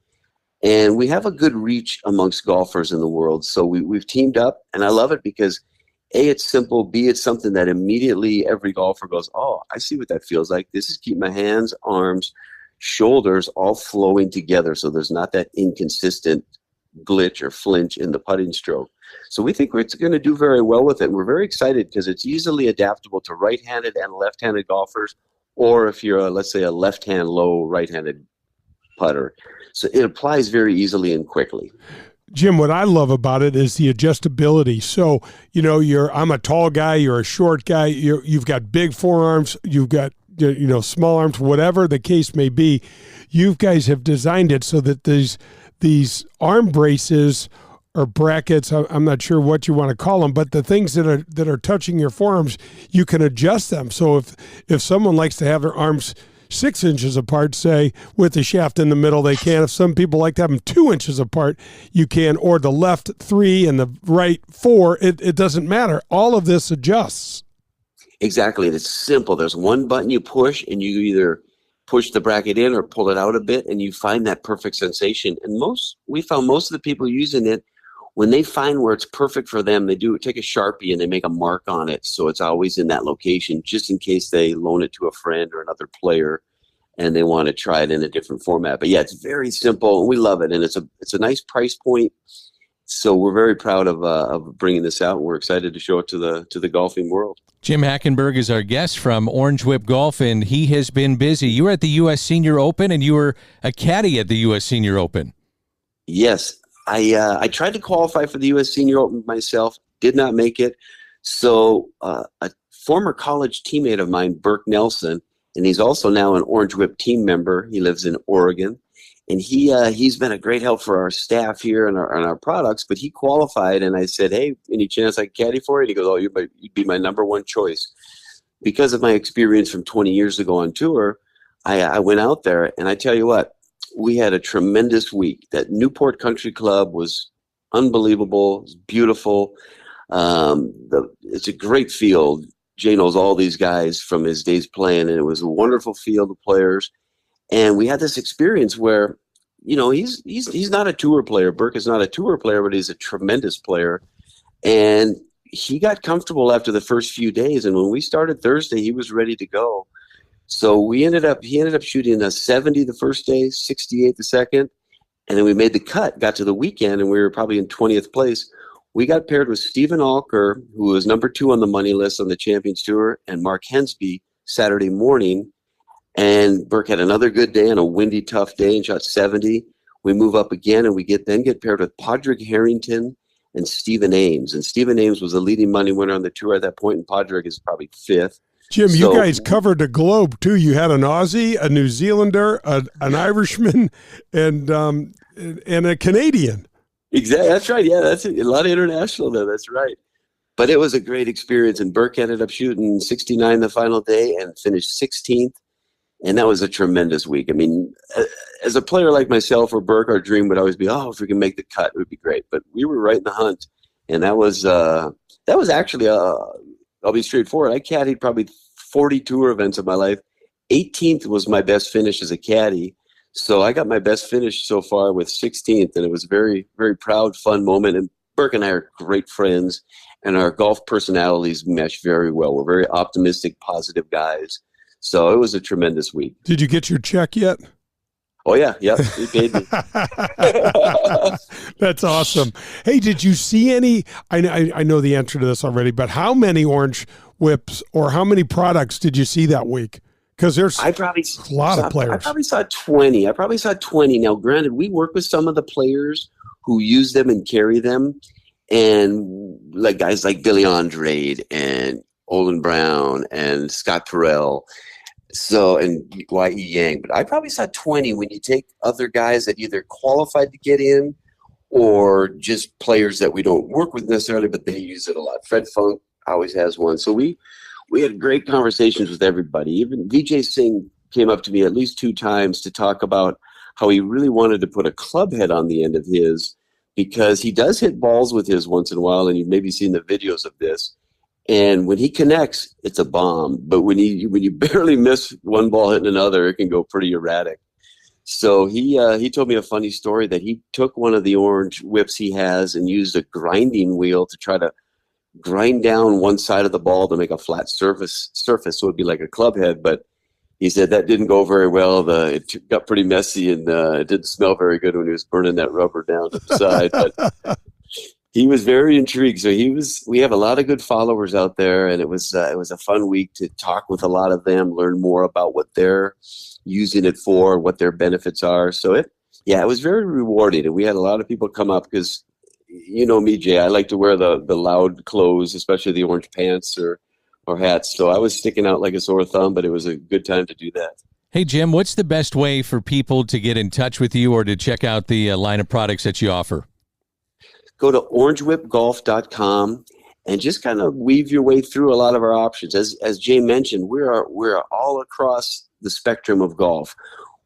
and we have a good reach amongst golfers in the world. So we've teamed up, and I love it because A, it's simple, B, it's something that immediately every golfer goes, oh, I see what that feels like. This is keep my hands, arms, shoulders all flowing together, so there's not that inconsistent glitch or flinch in the putting stroke. So we think it's going to do very well with it. We're very excited because it's easily adaptable to right-handed and left-handed golfers, or if you're, let's say, a left-hand low right-handed putter. So it applies very easily and quickly. Jim, what I love about it is the adjustability. So, I'm a tall guy, you're a short guy, you've got big forearms, you've got, small arms, whatever the case may be. You guys have designed it so that these arm braces or brackets, I'm not sure what you want to call them, but the things that are touching your forearms, you can adjust them. So if someone likes to have their arms 6 inches apart, say, with the shaft in the middle, they can. If some people like to have them 2 inches apart, you can, or the left 3 and the right 4, it doesn't matter. All of this adjusts. Exactly. It's simple. There's one button you push, and you either push the bracket in or pull it out a bit, and you find that perfect sensation. And we found most of the people using it, when they find where it's perfect for them, they take a Sharpie and they make a mark on it. So it's always in that location, just in case they loan it to a friend or another player and they want to try it in a different format. But yeah, it's very simple and we love it. And it's a nice price point. So we're very proud of bringing this out, and we're excited to show it to the golfing world. Jim Hackenberg is our guest from Orange Whip Golf, and he has been busy. You were at the U.S. Senior Open, and you were a caddy at the U.S. Senior Open. Yes, I tried to qualify for the U.S. Senior Open myself, did not make it. So a former college teammate of mine, Burke Nelson, and he's also now an Orange Whip team member. He lives in Oregon, and he's been a great help for our staff here and our products. But he qualified, and I said, "Hey, any chance I can caddy for it?" He goes, "Oh, you'd be my number one choice." Because of my experience from 20 years ago on tour, I went out there, and I tell you what, we had a tremendous week. That Newport Country Club was unbelievable. It's beautiful. It's a great field. Jay knows all these guys from his days playing, and it was a wonderful field of players. And we had this experience where, he's not a tour player. Burke is not a tour player, but he's a tremendous player. And he got comfortable after the first few days. And when we started Thursday, he was ready to go. So he ended up shooting a 70 the first day, 68 the second. And then we made the cut, got to the weekend, and we were probably in 20th place. We got paired with Stephen Alker, who was number 2 on the money list on the Champions Tour, and Mark Hensby Saturday morning. And Burke had another good day and a windy, tough day and shot 70. We move up again, and we get paired with Padraig Harrington and Stephen Ames. And Stephen Ames was the leading money winner on the tour at that point, and Padraig is probably 5th. Jim, you guys covered the globe, too. You had an Aussie, a New Zealander, an Irishman, and a Canadian. Exactly. That's right. Yeah, that's a lot of international there. That's right. But it was a great experience, and Burke ended up shooting 69 the final day and finished 16th, and that was a tremendous week. I mean, as a player like myself or Burke, our dream would always be, if we can make the cut, it would be great. But we were right in the hunt, and that was actually I'll be straightforward. I caddied probably 40 tour events in my life. 18th was my best finish as a caddy. So I got my best finish so far with 16th, and it was a very, very proud, fun moment. And Burke and I are great friends, and our golf personalities mesh very well. We're very optimistic, positive guys. So it was a tremendous week. Did you get your check yet? Oh, yeah. Yep. He paid me. That's awesome. Hey, did you see any – I know the answer to this already, but how many Orange Whips or how many products did you see that week? Because there's a lot of players. I probably saw 20. Now, granted, we work with some of the players who use them and carry them, and like guys like Billy Andrade and Olin Brown and Scott Terrell, and Y.E. Yang. But I probably saw 20 when you take other guys that either qualified to get in or just players that we don't work with necessarily, but they use it a lot. Fred Funk always has one. So we had great conversations with everybody. Even Vijay Singh came up to me at least 2 times to talk about how he really wanted to put a club head on the end of his, because he does hit balls with his once in a while, and you've maybe seen the videos of this. And when he connects, it's a bomb. But when you barely miss one ball hitting another, it can go pretty erratic. So he told me a funny story that he took one of the Orange Whips he has and used a grinding wheel to try to grind down one side of the ball to make a flat surface so it'd be like a club head. But he said that didn't go very well. It got pretty messy, and it didn't smell very good when he was burning that rubber down to the side. But he was very intrigued. So we have a lot of good followers out there, and it was a fun week to talk with a lot of them, learn more about what they're using it for, what their benefits are. So it was very rewarding, and we had a lot of people come up because, you know me, Jay, I like to wear the loud clothes, especially the orange pants or hats. So I was sticking out like a sore thumb, but it was a good time to do that. Hey, Jim, what's the best way for people to get in touch with you or to check out the line of products that you offer? Go to orangewhipgolf.com and just kind of weave your way through a lot of our options. As Jay mentioned, we're all across the spectrum of golf.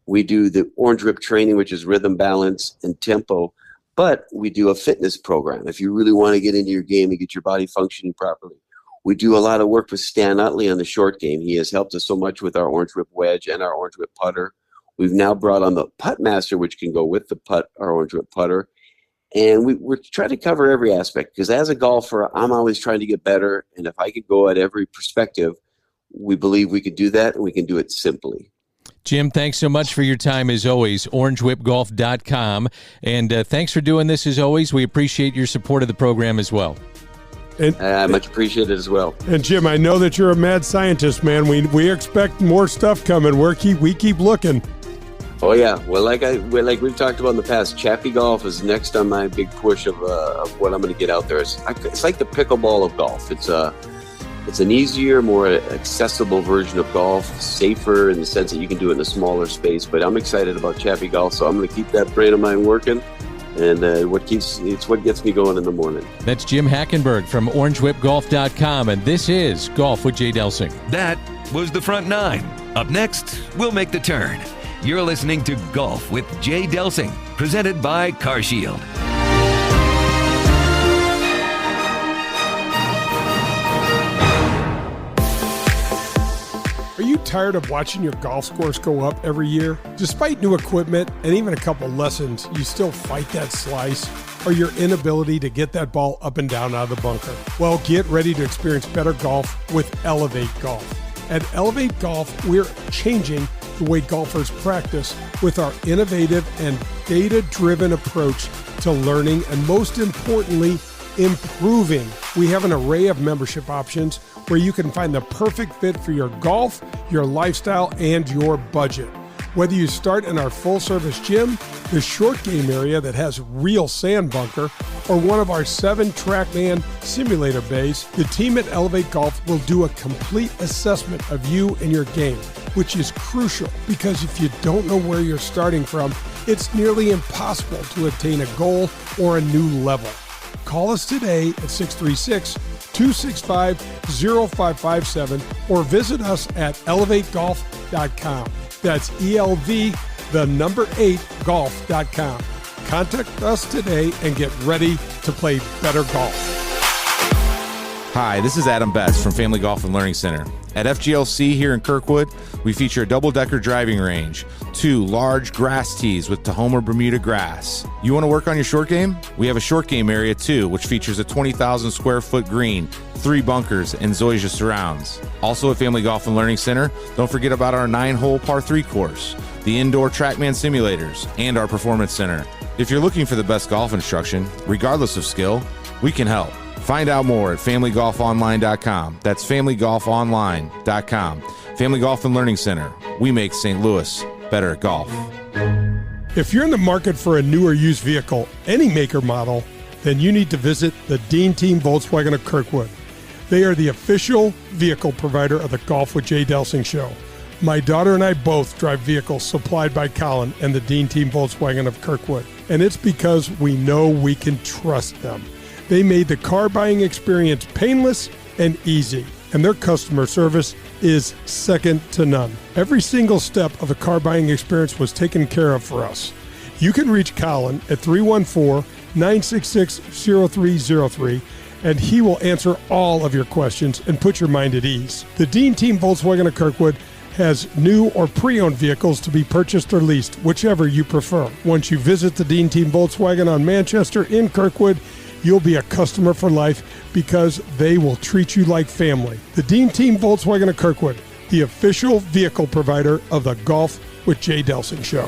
We do the Orange Whip training, which is rhythm, balance, and tempo, but we do a fitness program if you really want to get into your game and get your body functioning properly. We do a lot of work with Stan Utley on the short game. He has helped us so much with our Orange Whip wedge and our Orange Whip putter. We've now brought on the Putt Master, which can go with the our Orange Whip putter. And we're trying to cover every aspect, because as a golfer, I'm always trying to get better. And if I could go at every perspective, we believe we could do that, and we can do it simply. Jim, thanks so much for your time as always, orangewhipgolf.com. And thanks for doing this as always. We appreciate your support of the program as well. I much appreciate it as well. And Jim, I know that you're a mad scientist, man. We expect more stuff coming. We keep looking. Oh yeah, well, like we've talked about in the past, Chappie Golf is next on my big push of what I'm going to get out there. It's like the pickleball of golf. It's an easier, more accessible version of golf, safer in the sense that you can do it in a smaller space. But I'm excited about Chappie Golf, so I'm going to keep that brain of mine working. And it's what gets me going in the morning. That's Jim Hackenberg from orangewhipgolf.com, and this is Golf with Jay Delsing. That was the front nine. Up next, we'll make the turn. You're listening to Golf with Jay Delsing, presented by CarShield. Are you tired of watching your golf scores go up every year? Despite new equipment and even a couple lessons, you still fight that slice or your inability to get that ball up and down out of the bunker? Well, get ready to experience better golf with Elevate Golf. At Elevate Golf, we're changing the way golfers practice with our innovative and data-driven approach to learning and, most importantly, improving. We have an array of membership options where you can find the perfect fit for your golf, your lifestyle, and your budget. Whether you start in our full-service gym, the short game area that has real sand bunker, or one of our 7 TrackMan simulator bays, the team at Elevate Golf will do a complete assessment of you and your game, which is crucial because if you don't know where you're starting from, it's nearly impossible to attain a goal or a new level. Call us today at 636-265-0557 or visit us at elevategolf.com. That's ELV, the number 8, golf.com. Contact us today and get ready to play better golf. Hi, this is Adam Betts from Family Golf and Learning Center. At FGLC here in Kirkwood, we feature a double-decker driving range, 2 large grass tees with Tahoma Bermuda grass. You want to work on your short game? We have a short game area too, which features a 20,000 square foot green, 3 bunkers, and Zoysia surrounds. Also at Family Golf and Learning Center, don't forget about our 9-hole par 3 course, the indoor TrackMan simulators, and our performance center. If you're looking for the best golf instruction, regardless of skill, we can help. Find out more at FamilyGolfOnline.com. That's FamilyGolfOnline.com. Family Golf and Learning Center. We make St. Louis better at golf. If you're in the market for a new or used vehicle, any make or model, then you need to visit the Dean Team Volkswagen of Kirkwood. They are the official vehicle provider of the Golf with Jay Delsing show. My daughter and I both drive vehicles supplied by Colin and the Dean Team Volkswagen of Kirkwood, and it's because we know we can trust them. They made the car buying experience painless and easy, and their customer service is second to none. Every single step of the car buying experience was taken care of for us. You can reach Colin at 314-966-0303, and he will answer all of your questions and put your mind at ease. The Dean Team Volkswagen of Kirkwood has new or pre-owned vehicles to be purchased or leased, whichever you prefer. Once you visit the Dean Team Volkswagen on Manchester in Kirkwood, you'll be a customer for life because they will treat you like family. The Dean Team Volkswagen of Kirkwood, the official vehicle provider of the Golf with Jay Delsing show.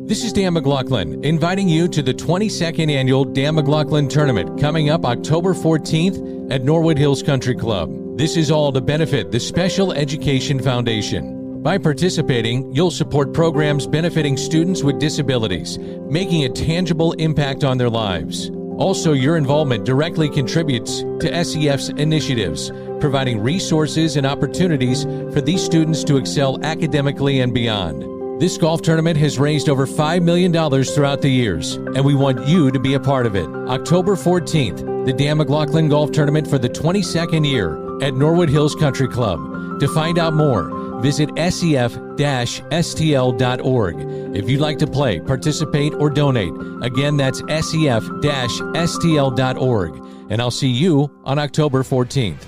This is Dan McLaughlin, inviting you to the 22nd Annual Dan McLaughlin Tournament coming up October 14th at Norwood Hills Country Club. This is all to benefit the Special Education Foundation. By participating, you'll support programs benefiting students with disabilities, making a tangible impact on their lives. Also, your involvement directly contributes to SEF's initiatives, providing resources and opportunities for these students to excel academically and beyond. This golf tournament has raised over $5 million throughout the years, and we want you to be a part of it. October 14th, the Dan McLaughlin Golf Tournament for the 22nd year at Norwood Hills Country Club. To find out more, visit sef-stl.org. If you'd like to play, participate, or donate, again, that's sef-stl.org. And I'll see you on October 14th.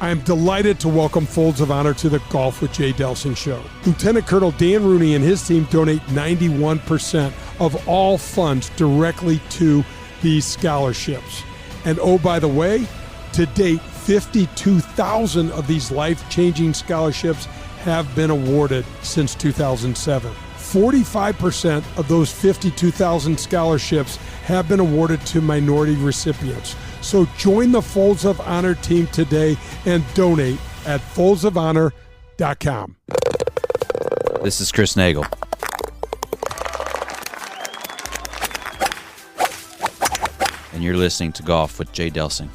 I am delighted to welcome Folds of Honor to the Golf with Jay Delsing show. Lieutenant Colonel Dan Rooney and his team donate 91% of all funds directly to these scholarships. And oh, by the way, to date, 52,000 of these life-changing scholarships have been awarded since 2007. 45% of those 52,000 scholarships have been awarded to minority recipients. So join the Folds of Honor team today and donate at foldsofhonor.com. This is Chris Nagel. And you're listening to Golf with Jay Delsing.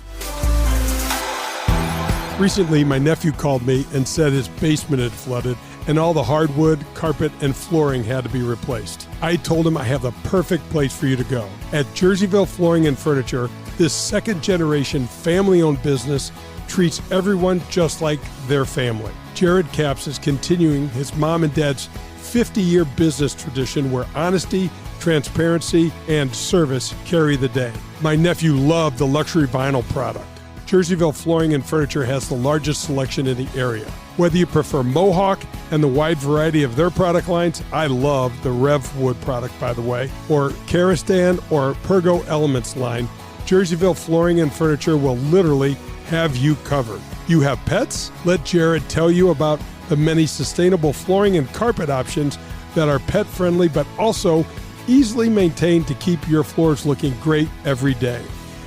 Recently, my nephew called me and said his basement had flooded and all the hardwood, carpet, and flooring had to be replaced. I told him I have the perfect place for you to go. At Jerseyville Flooring and Furniture, this second-generation family-owned business treats everyone just like their family. Jared Capps is continuing his mom and dad's 50-year business tradition where honesty, transparency, and service carry the day. My nephew loved the luxury vinyl product. Jerseyville Flooring and Furniture has the largest selection in the area. Whether you prefer Mohawk and the wide variety of their product lines, I love the Rev Wood product, by the way, or Karastan or Pergo Elements line, Jerseyville Flooring and Furniture will literally have you covered. You have pets? Let Jared tell you about the many sustainable flooring and carpet options that are pet-friendly but also easily maintained to keep your floors looking great every day.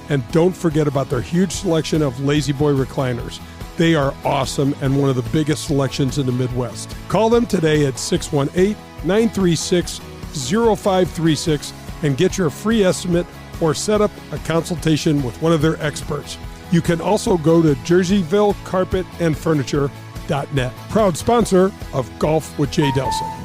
And don't forget about their huge selection of Lazy Boy recliners. They are awesome and one of the biggest selections in the Midwest. Call them today at 618-936-0536 and get your free estimate or set up a consultation with one of their experts. You can also go to jerseyvillecarpetandfurniture.net. Proud sponsor of Golf with Jay Delsing.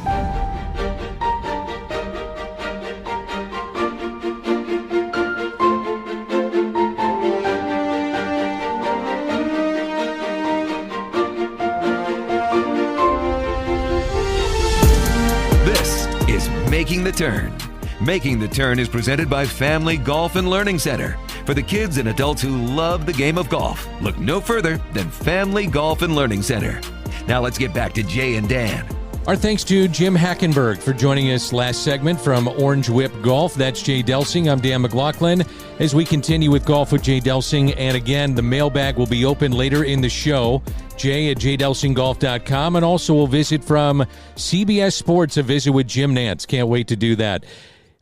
Making the Turn. Making the Turn is presented by Family Golf and Learning Center. For the kids and adults who love the game of golf, look no further than Family Golf and Learning Center. Now let's get back to Jay and Dan. Our thanks to Jim Hackenberg for joining us last segment from Orange Whip Golf. That's Jay Delsing. I'm Dan McLaughlin. As we continue with Golf with Jay Delsing, and again, the mailbag will be open later in the show. Jay at jdelsinggolf.com, and also we'll visit from CBS Sports, a visit with Jim Nantz. Can't wait to do that.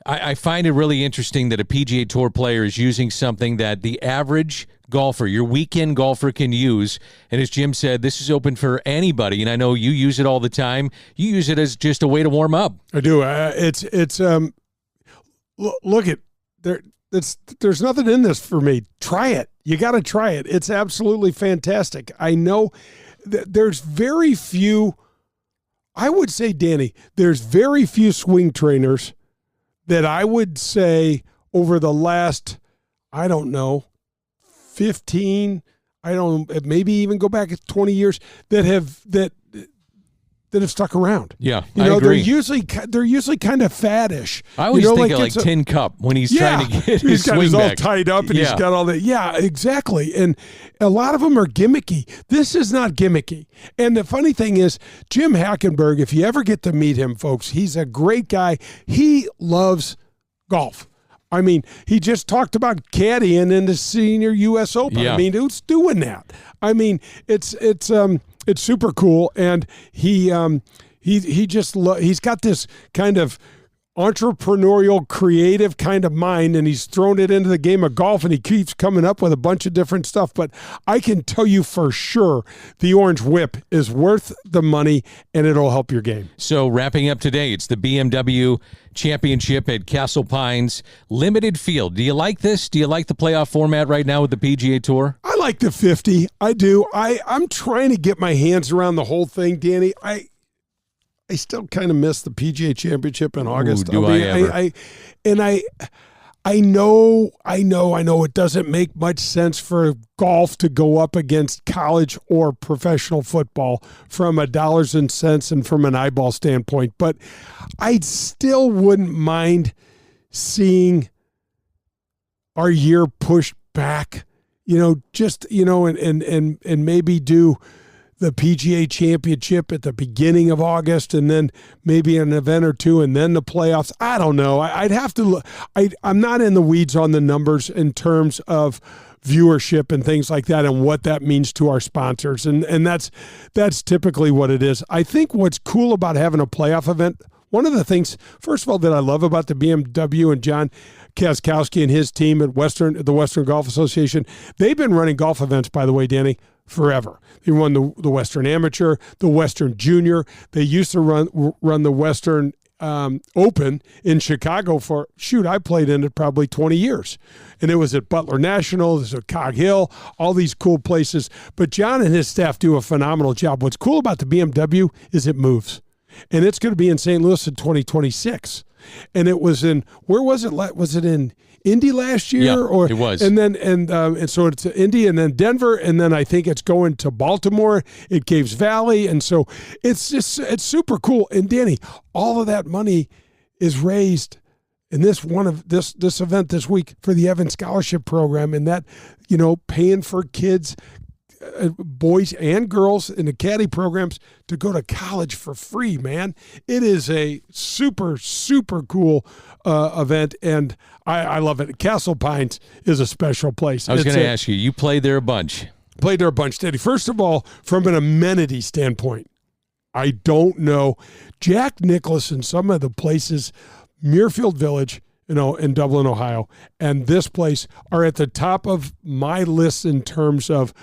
I find it really interesting that a PGA Tour player is using something that the average golfer, your weekend golfer, can use. And as Jim said, this is open for anybody. And I know you use it all the time. You use it as just a way to warm up. I do. Look at there. There's nothing in this for me. Try it. You got to try it. It's absolutely fantastic. I know there's very few. I would say, Danny, there's very few swing trainers that I would say over the last, I don't know, 15, maybe even go back 20 years that have stuck around. Yeah, I agree. They're usually kind of faddish. I always think of like Tin Cup when he's trying to get his swing back. He's all tied up and he's got all that. Yeah, exactly. And a lot of them are gimmicky. This is not gimmicky. And the funny thing is, Jim Hackenberg, if you ever get to meet him, folks, he's a great guy. He loves golf. I mean, he just talked about caddying in the Senior U.S. Open. Yeah. I mean, who's doing that? I mean, it's super cool, and he's got this kind of entrepreneurial, creative kind of mind, and he's thrown it into the game of golf, and he keeps coming up with a bunch of different stuff. But I can tell you for sure the Orange Whip is worth the money, and it'll help your game. So wrapping up today, it's the BMW Championship at Castle Pines Limited Field. Do you like this? Do you like the playoff format right now with the PGA Tour? I like the 50. I do. I'm trying to get my hands around the whole thing, Danny. I still kind of miss the PGA Championship in August. I know it doesn't make much sense for golf to go up against college or professional football from a dollars and cents and from an eyeball standpoint, but I still wouldn't mind seeing our year pushed back, and maybe do the PGA Championship at the beginning of August, and then maybe an event or two, and then the playoffs. I don't know. I'd have to look. I'm not in the weeds on the numbers in terms of viewership and things like that and what that means to our sponsors. And that's typically what it is. I think what's cool about having a playoff event, one of the things, first of all, that I love about the BMW and John Kaskowski and his team at the Western Golf Association, they've been running golf events, by the way, Danny, forever. They run the Western Amateur, the Western Junior. They used to run the Western Open in Chicago I played in it probably 20 years. And it was at Butler National, there's at Cog Hill, all these cool places. But John and his staff do a phenomenal job. What's cool about the BMW is it moves. And it's going to be in St. Louis in 2026. And it was where was it? Was it in Indy last year? Yeah, it was. And then and so it's Indy and then Denver, and then I think it's going to Baltimore at Caves Valley, and so it's super cool. And Danny, all of that money is raised in this event this week for the Evans Scholarship Program, and that, paying for kids, boys and girls in the caddy programs to go to college for free, man. It is a super, super cool event, and I love it. Castle Pines is a special place. I was going to ask you played there a bunch. Played there a bunch, Teddy. First of all, from an amenity standpoint, I don't know. Jack Nicklaus and some of the places, Muirfield Village, in Dublin, Ohio, and this place are at the top of my list in terms of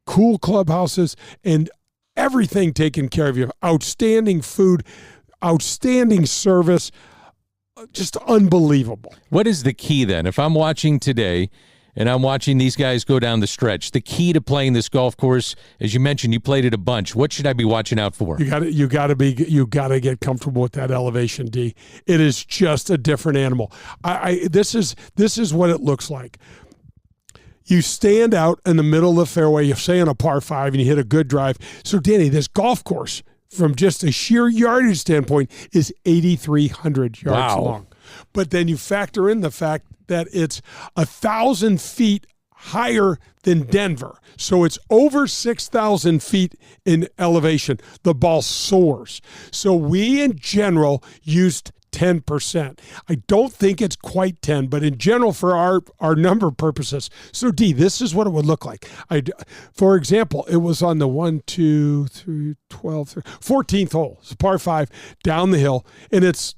cool clubhouses and everything taken care of you. Outstanding food, outstanding service, just unbelievable. What is the key then? If I'm watching today and I'm watching these guys go down the stretch, the key to playing this golf course, as you mentioned, you played it a bunch. What should I be watching out for? You got to get comfortable with that elevation, D. It is just a different animal. This is what it looks like. You stand out in the middle of the fairway, you say on a par 5, and you hit a good drive. So, Danny, this golf course, from just a sheer yardage standpoint, is 8,300 yards long. But then you factor in the fact that it's 1,000 feet higher than Denver. So it's over 6,000 feet in elevation. The ball soars. So we, in general, used 10%. I don't think it's quite 10, but in general for our number purposes. So D, this is what it would look like. For example, it was on the 14th hole. It's a par 5 down the hill, and it's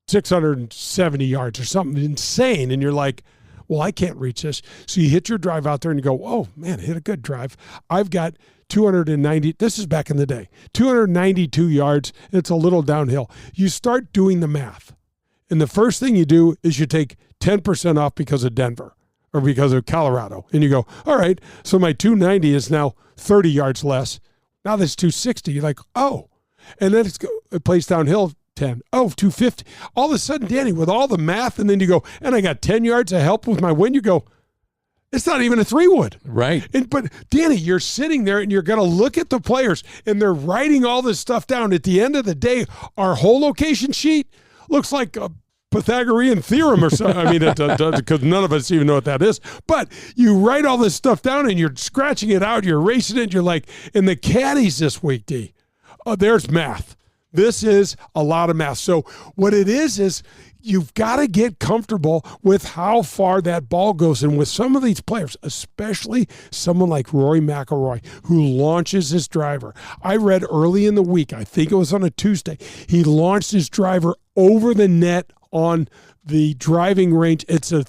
670 yards or something insane. And you're like, well, I can't reach this. So you hit your drive out there and you go, oh man, hit a good drive. I've got 290, this is back in the day, 292 yards, and it's a little downhill. You start doing the math, and the first thing you do is you take 10% off because of Denver or because of Colorado, and you go, all right, so my 290 is now 30 yards less. Now that's 260. You're like, oh, and then it plays downhill 10. Oh, 250. All of a sudden, Danny, with all the math, and then you go, and I got 10 yards of help with my wind, you go, it's not even a 3-wood. Right. But, Danny, you're sitting there and you're going to look at the players and they're writing all this stuff down. At the end of the day, our whole location sheet looks like a Pythagorean theorem or something. I mean, because none of us even know what that is. But you write all this stuff down and you're scratching it out. You're erasing it. And you're like, and the caddies this week, D, there's math. This is a lot of math. So what it is you've got to get comfortable with how far that ball goes. And with some of these players, especially someone like Rory McIlroy, who launches his driver. I read early in the week, I think it was on a Tuesday, he launched his driver over the net on the driving range. It's like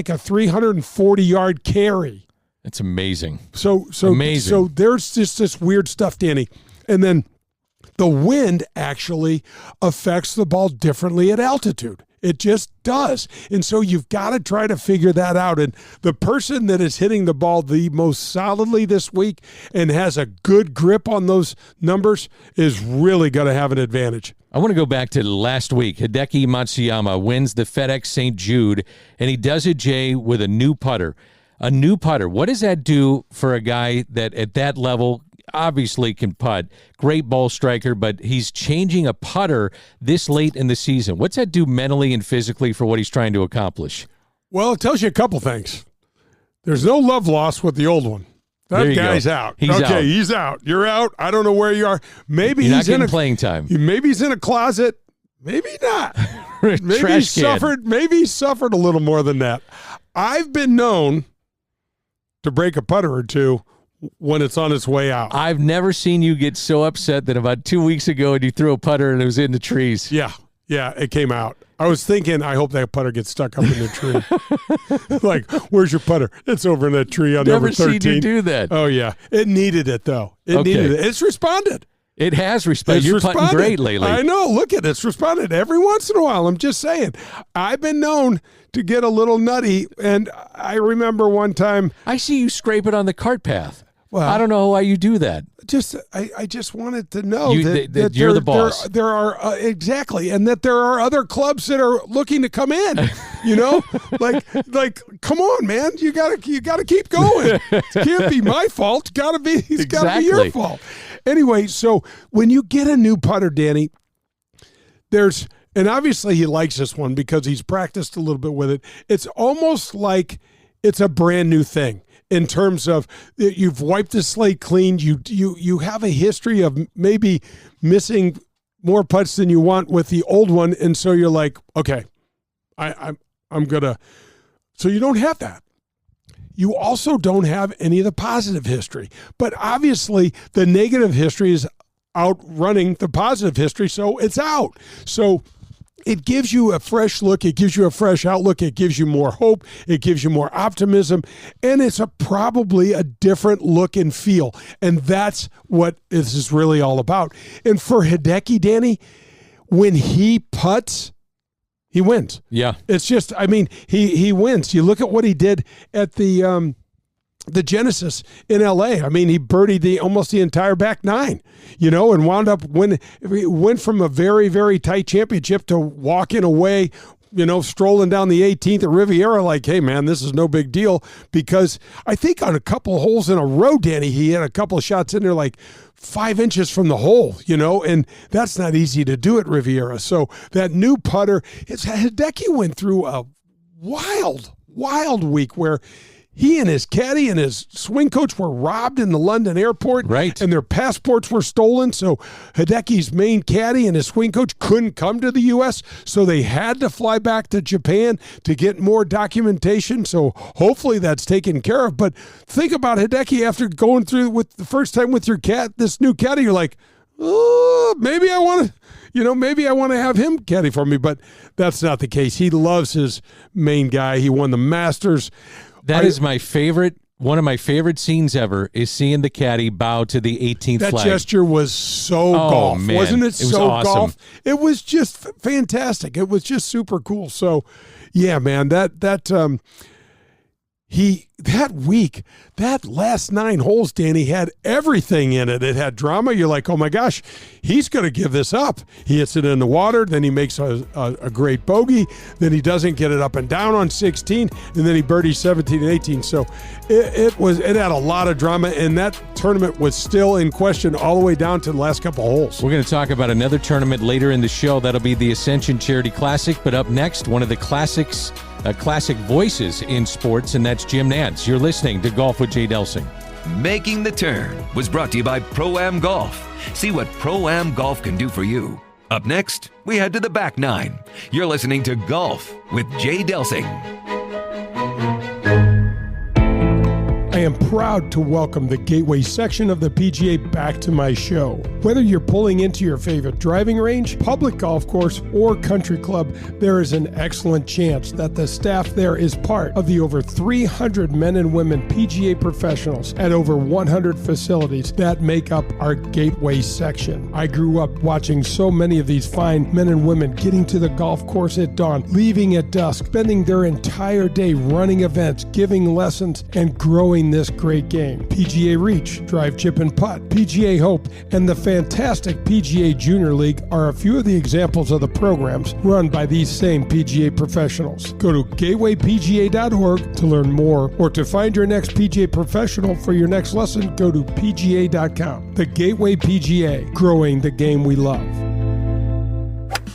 a 340-yard carry. It's amazing. So amazing. So there's just this weird stuff, Danny. And then the wind actually affects the ball differently at altitude. It just does. And so you've got to try to figure that out. And the person that is hitting the ball the most solidly this week and has a good grip on those numbers is really going to have an advantage. I want to go back to last week. Hideki Matsuyama wins the FedEx St. Jude, and he does it, Jay, with a new putter. A new putter. What does that do for a guy that at that level obviously can putt, great ball striker, but he's changing a putter this late in the season? What's that do mentally and physically for what he's trying to accomplish? Well, it tells you a couple things. There's no love lost with the old one. That guy's out. He's out. You're out. I don't know where you are. Maybe You're he's not in getting playing time. Maybe he's in a closet. Maybe not. Maybe he suffered. Maybe he suffered a little more than that. I've been known to break a putter or two when it's on its way out. I've never seen you get so upset that about 2 weeks ago and you threw a putter and it was in the trees. Yeah, it came out. I was thinking, I hope that putter gets stuck up in the tree. Like, where's your putter? It's over in that tree on number 13. Never seen you do that. Oh, yeah. It needed it, though. Needed it. It's responded. It has responded. You're putting great lately. I know. Look at it. It's responded every once in a while. I'm just saying. I've been known to get a little nutty, and I remember one time. I see you scrape it on the cart path. Well, I don't know why you do that. I just wanted to know that you're the boss. There are exactly, and that there are other clubs that are looking to come in. You know, like, come on, man, you gotta keep going. It can't be my fault. It's gotta be your fault. Anyway, so when you get a new putter, Danny, and obviously he likes this one because he's practiced a little bit with it. It's almost like it's a brand new thing. In terms of you've wiped the slate clean, you have a history of maybe missing more putts than you want with the old one, and so you're like, okay, I'm gonna. So you don't have that. You also don't have any of the positive history, but obviously the negative history is outrunning the positive history, so it's out. So it gives you a fresh look. It gives you a fresh outlook. It gives you more hope. It gives you more optimism. And it's probably a different look and feel. And that's what this is really all about. And for Hideki, Danny, when he putts, he wins. Yeah. It's just, he wins. You look at what he did at the Genesis in LA. He birdied almost the entire back nine, and wound up went from a very, very tight championship to walking away, strolling down the 18th at Riviera like, hey, man, this is no big deal. Because I think on a couple holes in a row, Danny, he had a couple of shots in there like 5 inches from the hole, and that's not easy to do at Riviera. So that new putter, Hideki went through a wild week where he and his caddy and his swing coach were robbed in the London airport. Right. And their passports were stolen. So Hideki's main caddy and his swing coach couldn't come to the U.S., so they had to fly back to Japan to get more documentation. So hopefully that's taken care of. But think about Hideki after going through with the first time with your this new caddy, you're like, oh, maybe I want to have him caddy for me. But that's not the case. He loves his main guy. He won the Masters. That is my favorite. One of my favorite scenes ever is seeing the caddy bow to the 18th that flag. That gesture was so golf, man. Wasn't it? It was so awesome. Golf. It was just fantastic. It was just super cool. So, yeah, man, that week, that last 9 holes, Danny, had everything in it. It had drama. You're like, oh my gosh, he's going to give this up. He hits it in the water, then he makes a great bogey, then he doesn't get it up and down on 16, and then he birdies 17 and 18. So it had a lot of drama, and that tournament was still in question all the way down to the last couple holes. We're going to talk about another tournament later in the show. That'll be the Ascension Charity Classic. But up next, one of the classic voices in sports, and that's Jim Nantz. You're listening to Golf with Jay Delsing. Making the Turn was brought to you by Pro-Am Golf. See what Pro-Am Golf can do for you. Up next, we head to the back nine. You're listening to Golf with Jay Delsing. I am proud to welcome the Gateway section of the PGA back to my show. Whether you're pulling into your favorite driving range, public golf course, or country club, there is an excellent chance that the staff there is part of the over 300 men and women PGA professionals at over 100 facilities that make up our Gateway section. I grew up watching so many of these fine men and women getting to the golf course at dawn, leaving at dusk, spending their entire day running events, giving lessons, and growing this great game. PGA Reach, Drive, Chip, and Putt, PGA Hope, and the fantastic PGA Junior League are a few of the examples of the programs run by these same PGA professionals. Go to gatewaypga.org to learn more, or to find your next PGA professional for your next lesson, go to pga.com. The Gateway PGA, growing the game we love.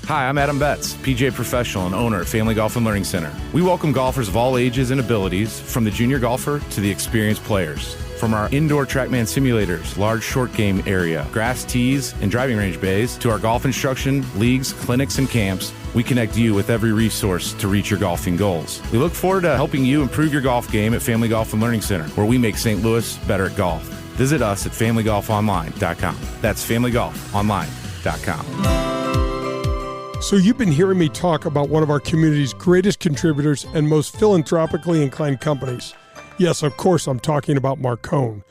Hi, I'm Adam Betts, PGA professional and owner at Family Golf and Learning Center. We welcome golfers of all ages and abilities, from the junior golfer to the experienced players. From our indoor TrackMan simulators, large short game area, grass tees, and driving range bays, to our golf instruction, leagues, clinics, and camps, we connect you with every resource to reach your golfing goals. We look forward to helping you improve your golf game at Family Golf and Learning Center, where we make St. Louis better at golf. Visit us at familygolfonline.com. That's familygolfonline.com. So you've been hearing me talk about one of our community's greatest contributors and most philanthropically inclined companies. Yes, of course, I'm talking about Marcone.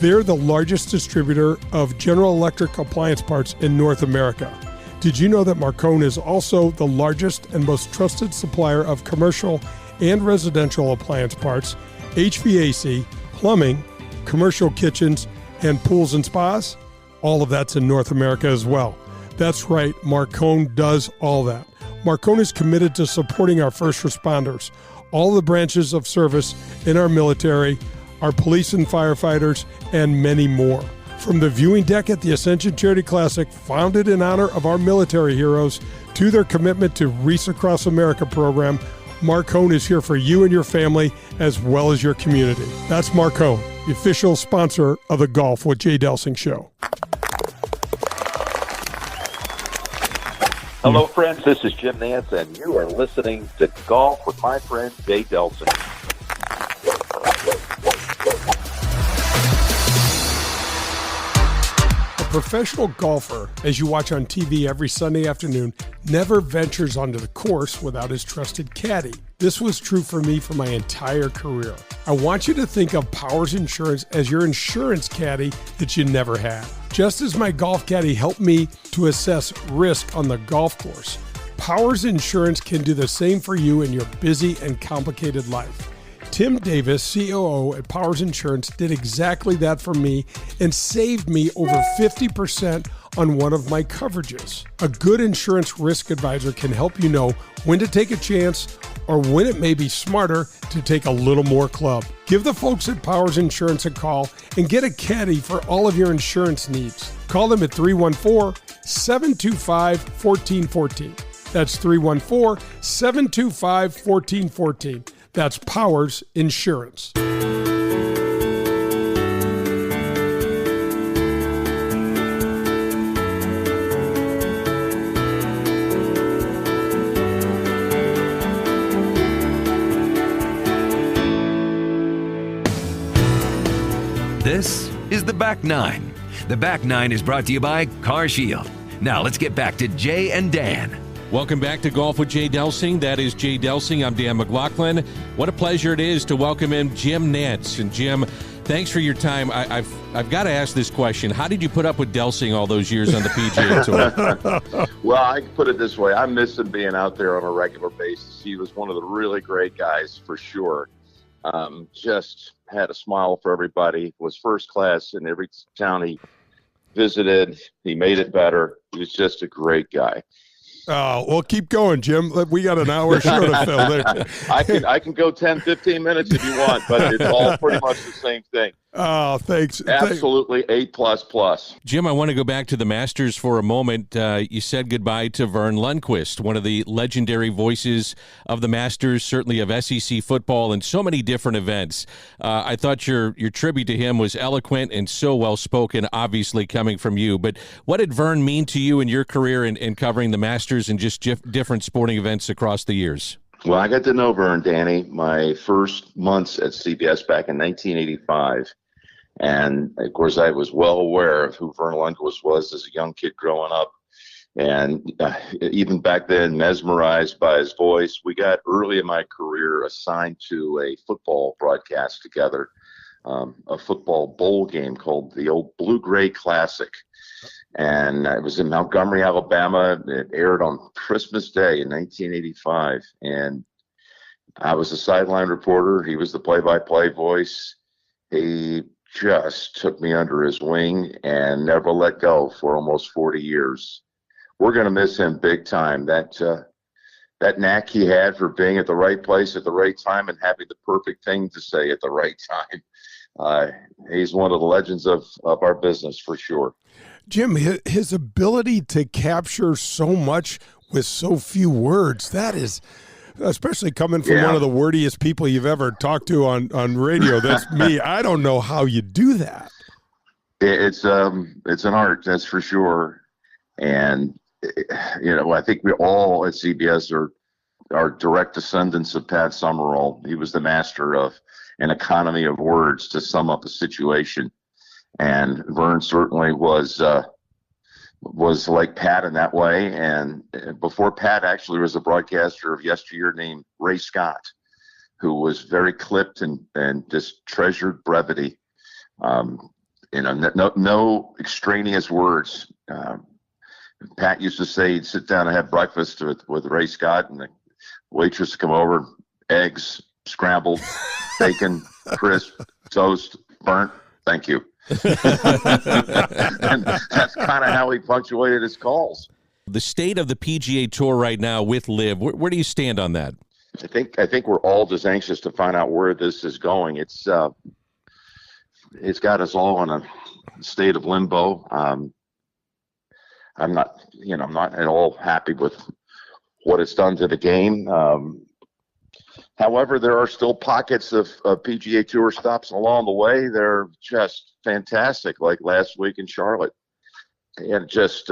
They're the largest distributor of General Electric appliance parts in North America. Did you know that Marcone is also the largest and most trusted supplier of commercial and residential appliance parts, HVAC, plumbing, commercial kitchens, and pools and spas? All of that's in North America as well. That's right, Marcone does all that. Marcone is committed to supporting our first responders, all the branches of service in our military, our police and firefighters, and many more. From the viewing deck at the Ascension Charity Classic, founded in honor of our military heroes, to their commitment to Wreaths Across America program, Marcone is here for you and your family as well as your community. That's Marcone, the official sponsor of the Golf with Jay Delsing show. Hello, friends. This is Jim Nantz, and you are listening to Golf with my friend Jay Delsing. A professional golfer, as you watch on TV every Sunday afternoon, never ventures onto the course without his trusted caddy. This was true for me for my entire career. I want you to think of Powers Insurance as your insurance caddy that you never had. Just as my golf caddy helped me to assess risk on the golf course, Powers Insurance can do the same for you in your busy and complicated life. Tim Davis, COO at Powers Insurance, did exactly that for me and saved me over 50% on one of my coverages. A good insurance risk advisor can help you know when to take a chance or when it may be smarter to take a little more club. Give the folks at Powers Insurance a call and get a caddy for all of your insurance needs. Call them at 314-725-1414. That's 314-725-1414. That's Powers Insurance. This is The Back Nine. The Back Nine is brought to you by Car Shield. Now let's get back to Jay and Dan. Welcome back to Golf with Jay Delsing. That is Jay Delsing. I'm Dan McLaughlin. What a pleasure it is to welcome in Jim Nantz. And Jim, thanks for your time. I've got to ask this question. How did you put up with Delsing all those years on the PGA Tour? Well, I can put it this way. I miss him being out there on a regular basis. He was one of the really great guys for sure. Just had a smile for everybody, was first class in every town he visited. He made it better. He was just a great guy. Oh, well, keep going, Jim. We got an hour show to fill there. I can go 10, 15 minutes if you want, but it's all pretty much the same thing. Oh, thanks. Absolutely A++. Jim, I want to go back to the Masters for a moment. You said goodbye to Vern Lundquist, one of the legendary voices of the Masters, certainly of SEC football and so many different events. I thought your tribute to him was eloquent and so well-spoken, obviously coming from you. But what did Vern mean to you in your career in covering the Masters and just different sporting events across the years? Well, I got to know Vern, Danny, my first months at CBS back in 1985. And, of course, I was well aware of who Vern Lundquist was as a young kid growing up. And even back then, mesmerized by his voice. We got early in my career assigned to a football broadcast together, a football bowl game called the old Blue-Gray Classic. And it was in Montgomery, Alabama. It aired on Christmas Day in 1985. And I was a sideline reporter. He was the play-by-play voice. He just took me under his wing and never let go for almost 40 years. We're going to miss him big time. That knack he had for being at the right place at the right time and having the perfect thing to say at the right time. He's one of the legends of our business for sure. Jim, his ability to capture so much with so few words, that is especially coming from one of the wordiest people you've ever talked to on radio. That's me. I don't know how you do that. It's an art, that's for sure. And I think we all at CBS are direct descendants of Pat Summerall. He was the master of an economy of words to sum up a situation. And Vern certainly was like Pat in that way. And before Pat actually was a broadcaster of yesteryear named Ray Scott, who was very clipped and just treasured brevity. No extraneous words. Pat used to say he'd sit down and have breakfast with Ray Scott, and the waitress would come over, eggs, scrambled, bacon, crisp, toast, burnt, thank you. And that's kind of how he punctuated his calls. The state of the PGA Tour right now with LIV, where do you stand on that? I think we're all just anxious to find out where this is going. It's got us all in a state of limbo. I'm not at all happy with what it's done to the game. However, there are still pockets of PGA Tour stops along the way. They're just fantastic, like last week in Charlotte. And just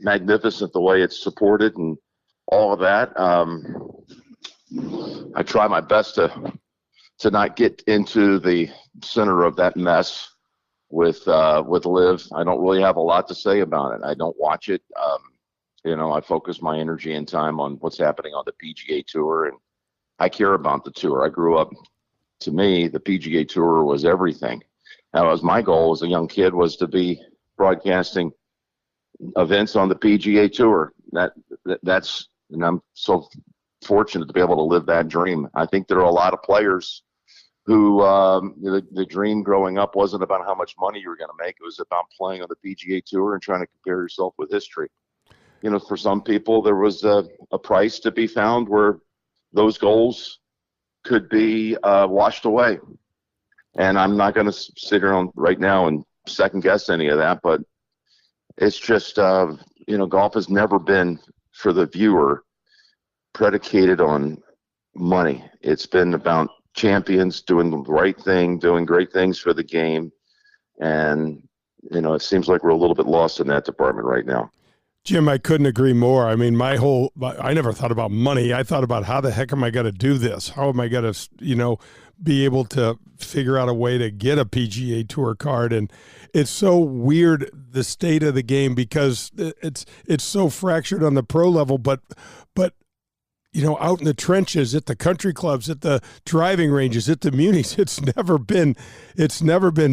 magnificent the way it's supported and all of that. I try my best to not get into the center of that mess with LIV. I don't really have a lot to say about it. I don't watch it. I focus my energy and time on what's happening on the PGA Tour, and I care about the tour. I grew up, to me, the PGA Tour was everything. That was my goal as a young kid, was to be broadcasting events on the PGA Tour. And I'm so fortunate to be able to live that dream. I think there are a lot of players who the dream growing up wasn't about how much money you were going to make. It was about playing on the PGA Tour and trying to compare yourself with history. For some people, there was a price to be found where those goals could be washed away. And I'm not going to sit here right now and second guess any of that, but it's just, golf has never been, for the viewer, predicated on money. It's been about champions doing the right thing, doing great things for the game. And, it seems like we're a little bit lost in that department right now. Jim, I couldn't agree more. I mean, I never thought about money. I thought about how the heck am I going to do this? How am I going to, be able to figure out a way to get a PGA Tour card? And it's so weird, the state of the game, because it's so fractured on the pro level, but out in the trenches, at the country clubs, at the driving ranges, at the munis, it's never been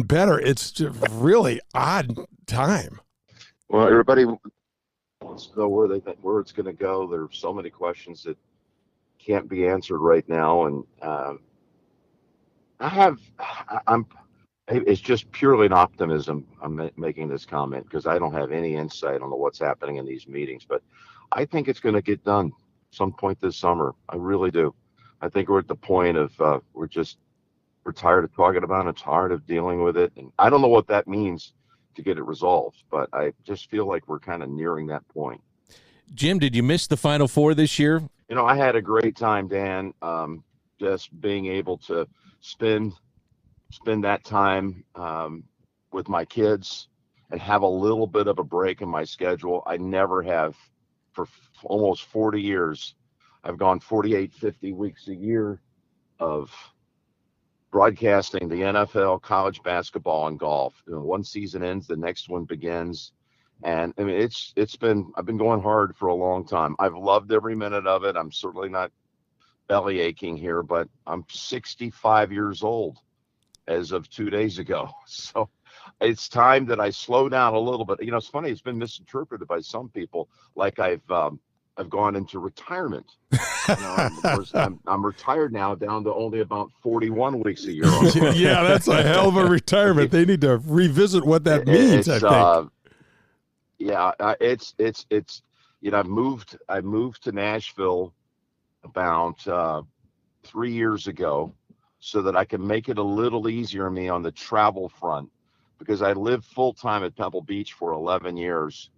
better. It's just really odd time. Well, everybody wants to know where it's going to go. There are so many questions that can't be answered right now, and it's just purely an optimism. I'm making this comment because I don't have any insight on what's happening in these meetings, but I think it's going to get done some point this summer. I really do. I think we're at the point of we're tired of talking about it, tired of dealing with it, and I don't know what that means to get it resolved, but I just feel like we're kind of nearing that point. Jim, did you miss the Final Four this year? I had a great time, Dan. Just being able to spend that time with my kids and have a little bit of a break in my schedule. I never have. For almost 40 years, I've gone 48, 50 weeks a year of broadcasting the NFL, college basketball, and golf. One season ends, the next one begins. And I mean, I've been going hard for a long time. I've loved every minute of it. I'm certainly not belly aching here, but I'm 65 years old as of 2 days ago. So it's time that I slow down a little bit. It's funny, it's been misinterpreted by some people like I've gone into retirement. I'm retired now, down to only about 41 weeks a year. Yeah, that's a hell of a retirement. They need to revisit what that means, I think. I moved to Nashville about 3 years ago so that I can make it a little easier on me on the travel front, because I lived full-time at Pebble Beach for 11 years,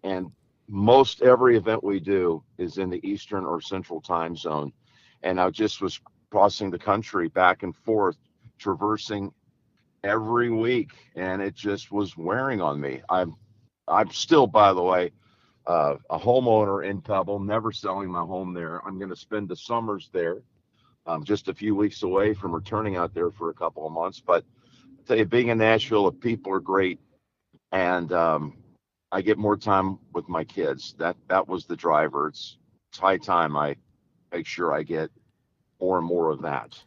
and most every event we do is in the Eastern or Central time zone. and I just was crossing the country back and forth, traversing every week, and it just was wearing on me. I'm still, by the way, a homeowner in Pebble, never selling my home there. I'm going to spend the summers there. I'm just a few weeks away from returning out there for a couple of months. But I tell you, being in Nashville, the people are great, and I get more time with my kids. That was the driver. It's high time I make sure I get more and more of that.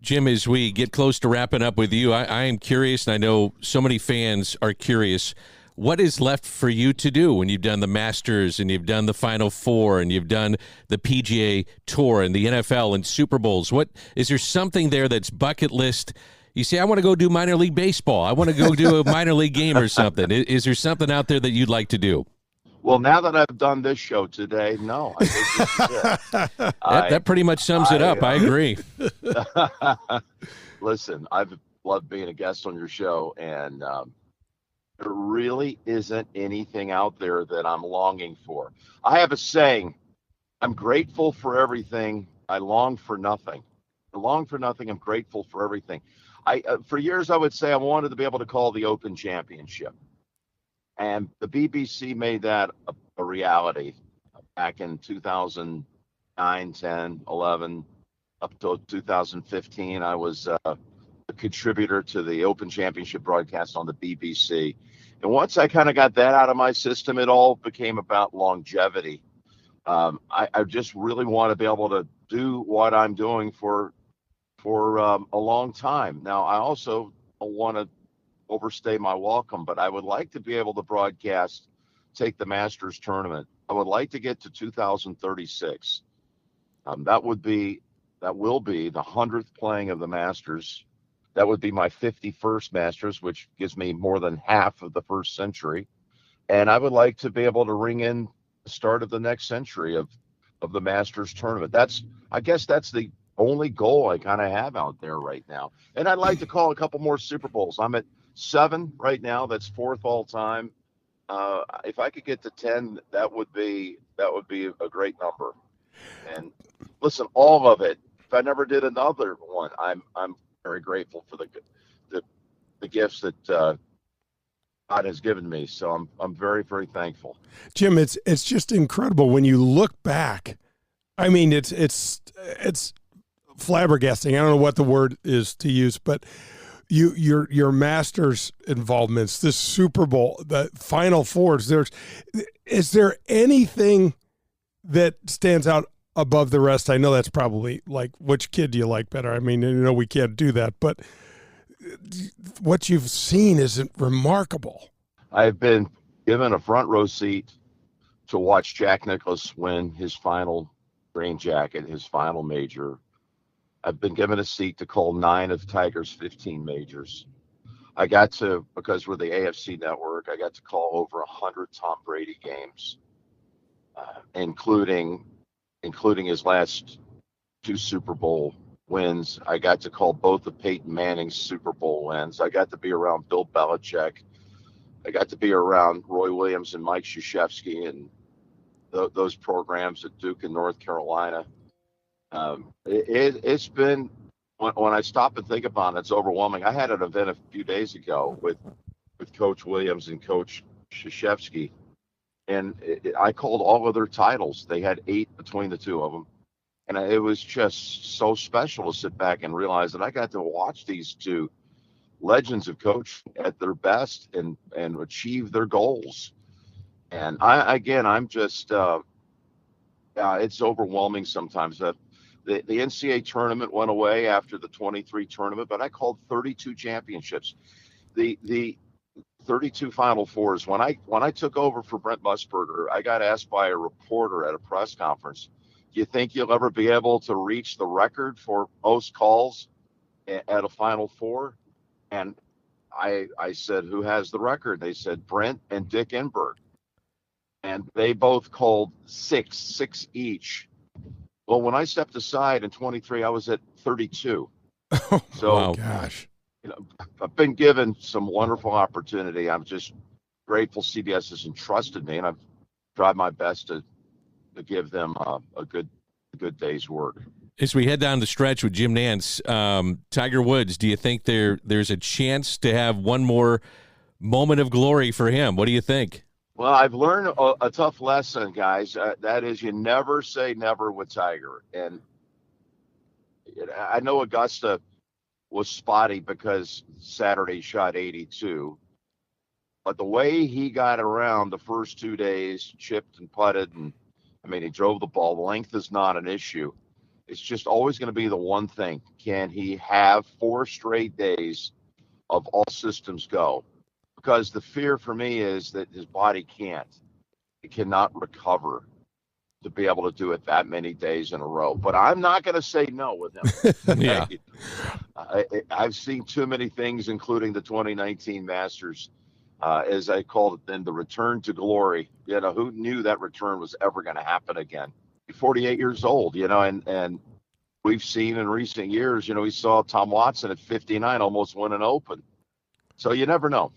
Jim, as we get close to wrapping up with you, I am curious, and I know so many fans are curious, what is left for you to do when you've done the Masters and you've done the Final Four and you've done the PGA Tour and the NFL and Super Bowls? What is there something there that's bucket list? You say, I want to go do minor league baseball. I want to go do a minor league game or something. Is there something out there that you'd like to do? Well, now that I've done this show today, no. I think this is it. That pretty much sums it up. I agree. Listen, I've loved being a guest on your show, and there really isn't anything out there that I'm longing for. I have a saying, I'm grateful for everything. I long for nothing. I long for nothing. I'm grateful for everything. For years, I would say I wanted to be able to call the Open Championship. And the BBC made that a reality back in 2009, 10, 11, up to 2015. I was a contributor to the Open Championship broadcast on the BBC. And once I kind of got that out of my system, it all became about longevity. I just really want to be able to do what I'm doing for a long time. Now, I also don't want to overstay my welcome, but I would like to be able to broadcast, take the Masters tournament. I would like to get to 2036. That will be the 100th playing of the Masters. That would be my 51st Masters, which gives me more than half of the first century. And I would like to be able to ring in the start of the next century of the Masters tournament. I guess that's the only goal I kind of have out there right now. And I'd like to call a couple more Super Bowls. I'm at 7 right now. That's 4th all time. If I could get to 10, that would be a great number. And listen, all of it. If I never did another one, I'm very grateful for the gifts that God has given me. So I'm very, very thankful. Jim, it's just incredible when you look back. I mean, it's flabbergasting. I don't know what the word is to use, but your Masters involvements, this Super Bowl, the Final Fours. Is there anything that stands out above the rest? I know that's probably like, which kid do you like better? I mean, we can't do that, but what you've seen is remarkable. I've been given a front row seat to watch Jack Nicklaus win his final green jacket, his final major. I've been given a seat to call 9 of Tiger's 15 majors. I got to, because we're the AFC network, I got to call over 100 Tom Brady games, including his last 2 Super Bowl wins. I got to call both of Peyton Manning's Super Bowl wins. I got to be around Bill Belichick. I got to be around Roy Williams and Mike Krzyzewski and those programs at Duke and North Carolina. It's been, when I stop and think about it, it's overwhelming. I had an event a few days ago with Coach Williams and Coach Krzyzewski, and I called all of their titles. They had 8 between the two of them, and it was just so special to sit back and realize that I got to watch these two legends of coaching at their best and achieve their goals. And I'm just it's overwhelming sometimes. The NCAA tournament went away after the 23 tournament, but I called 32 championships. The 32 Final Fours. When I took over for Brent Musburger, I got asked by a reporter at a press conference, do you think you'll ever be able to reach the record for most calls at a Final Four? And I said, who has the record? They said Brent and Dick Enberg. And they both called 6 each. Well, when I stepped aside in 23, I was at 32. So, wow, gosh, I've been given some wonderful opportunity. I'm just grateful CBS has entrusted me, and I've tried my best to give them a good day's work. As we head down the stretch with Jim Nantz, Tiger Woods, do you think there's a chance to have one more moment of glory for him? What do you think? Well, I've learned a tough lesson, guys. That is, you never say never with Tiger. And I know Augusta was spotty because Saturday shot 82. But the way he got around the first 2 days, chipped and putted, and he drove the ball. The length is not an issue. It's just always going to be the one thing. Can he have 4 straight days of all systems go? Because the fear for me is that his body can't. It cannot recover to be able to do it that many days in a row. But I'm not going to say no with him. Yeah. I've seen too many things, including the 2019 Masters, as I called it then, the return to glory. Who knew that return was ever going to happen again? 48 years old, and we've seen in recent years, we saw Tom Watson at 59 almost win an Open. So you never know.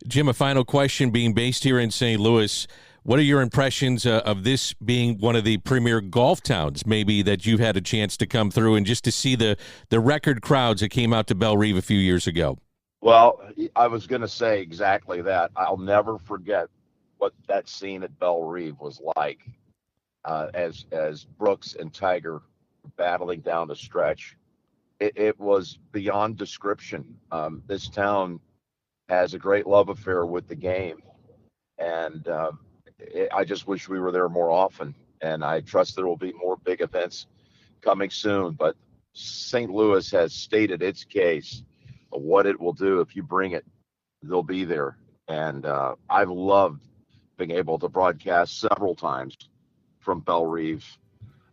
Jim, a final question, being based here in St. Louis, what are your impressions of this being one of the premier golf towns, maybe, that you've had a chance to come through and just to see the record crowds that came out to Belle Reve a few years ago? Well, I was going to say exactly that. I'll never forget what that scene at Belle Reve was like. As Brooks and Tiger battling down the stretch, it was beyond description. This town has a great love affair with the game, and I just wish we were there more often. And I trust there will be more big events coming soon. But St. Louis has stated its case of what it will do if you bring it. They'll be there, and I've loved being able to broadcast several times from Belle Reve.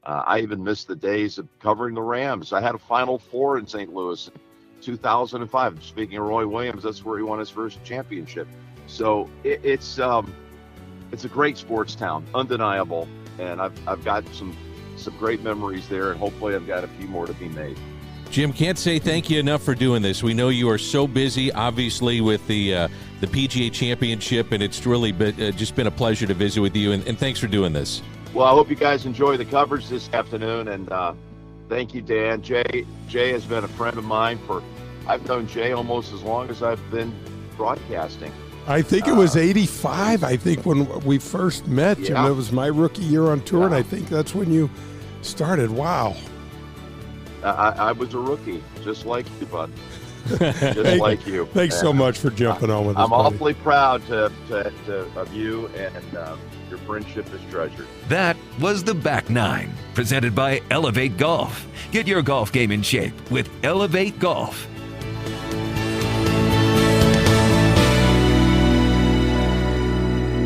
I even missed the days of covering the Rams. I had a Final Four in St. Louis in 2005. Speaking of Roy Williams, that's where he won his first championship. So it's a great sports town, undeniable. And I've got some great memories there, and hopefully I've got a few more to be made. Jim, can't say thank you enough for doing this. We know you are so busy, obviously, with the PGA Championship, and it's really just been a pleasure to visit with you, and thanks for doing this. Well, I hope you guys enjoy the coverage this afternoon, and thank you, Dan. Jay has been a friend of mine I've known Jay almost as long as I've been broadcasting. I think it was 85, when we first met, Jim. Yeah. It was my rookie year on tour, and I think that's when you started. Wow. I was a rookie, just like you, bud. Just like you. Thanks so much for jumping on with us, I'm buddy. awfully proud of you, and your friendship is treasured. That was the Back Nine, presented by Elevate Golf. Get your golf game in shape with Elevate Golf.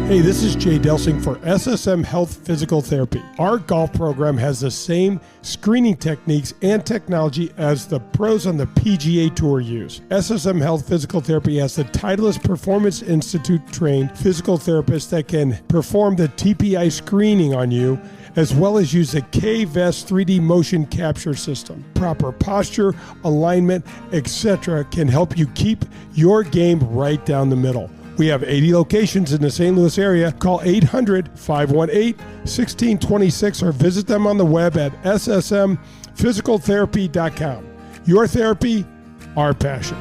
Hey, this is Jay Delsing for SSM Health Physical Therapy. Our golf program has the same screening techniques and technology as the pros on the PGA Tour use. SSM Health Physical Therapy has the Titleist Performance Institute trained physical therapists that can perform the TPI screening on you, as well as use the K-Vest 3D motion capture system. Proper posture, alignment, etc. can help you keep your game right down the middle. We have 80 locations in the St. Louis area. Call 800-518-1626 or visit them on the web at ssmphysicaltherapy.com. Your therapy, our passion.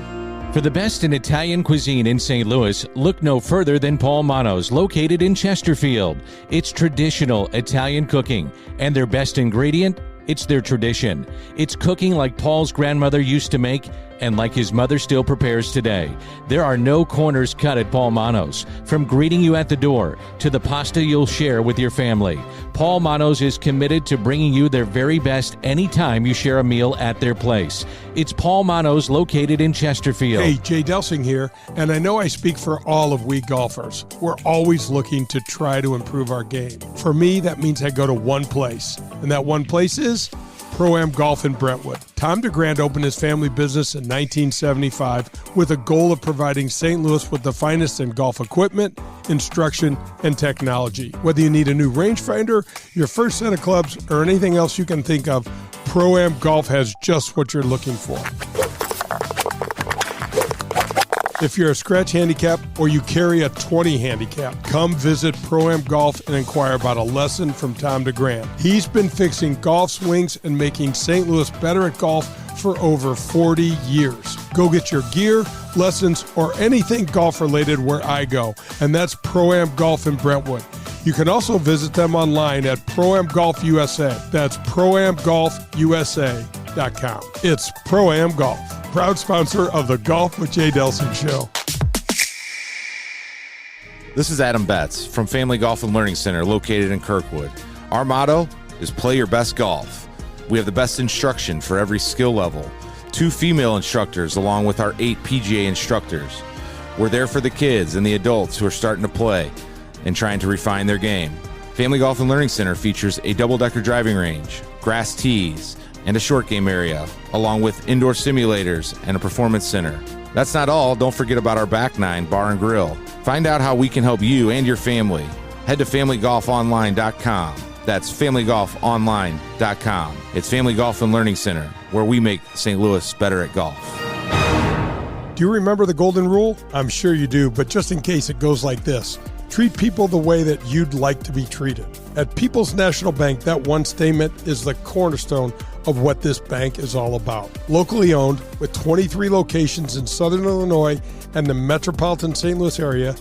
For the best in Italian cuisine in St. Louis, look no further than Paul Manno's, located in Chesterfield. It's traditional Italian cooking, and their best ingredient, it's their tradition. It's cooking like Paul's grandmother used to make, and like his mother still prepares today. There are no corners cut at Paul Manno's. From greeting you at the door to the pasta you'll share with your family, Paul Manno's is committed to bringing you their very best anytime you share a meal at their place. It's Paul Manno's, located in Chesterfield. Hey, Jay Delsing here, and I know I speak for all of we golfers. We're always looking to try to improve our game. For me, that means I go to one place, and that one place is Pro-Am Golf in Brentwood. Tom DeGrand opened his family business in 1975 with a goal of providing St. Louis with the finest in golf equipment, instruction, and technology. Whether you need a new rangefinder, your first set of clubs, or anything else you can think of, Pro-Am Golf has just what you're looking for. If you're a scratch handicap or you carry a 20 handicap, come visit Pro-Am Golf and inquire about a lesson from Tom DeGrand. He's been fixing golf swings and making St. Louis better at golf for over 40 years. Go get your gear, lessons, or anything golf-related where I go, and that's Pro-Am Golf in Brentwood. You can also visit them online at Pro-Am Golf USA. That's ProAmGolfUSA.com. It's Pro-Am Golf, proud sponsor of the Golf with Jay Delsing show. This is Adam Betts from Family Golf and Learning Center located in Kirkwood. Our motto is play your best golf. We have the best instruction for every skill level. 2 female instructors along with our 8 PGA instructors. We're there for the kids and the adults who are starting to play and trying to refine their game. Family Golf and Learning Center features a double-decker driving range, grass tees, and a short game area, along with indoor simulators and a performance center. That's not all. Don't forget about our Back Nine Bar and Grill. Find out how we can help you and your family. Head to familygolfonline.com. That's familygolfonline.com. It's Family Golf and Learning Center, where we make St. Louis better at golf. Do you remember the golden rule? I'm sure you do, but just in case, it goes like this. Treat people the way that you'd like to be treated. At People's National Bank, that one statement is the cornerstone of what this bank is all about. Locally owned, with 23 locations in Southern Illinois and the metropolitan St. Louis area,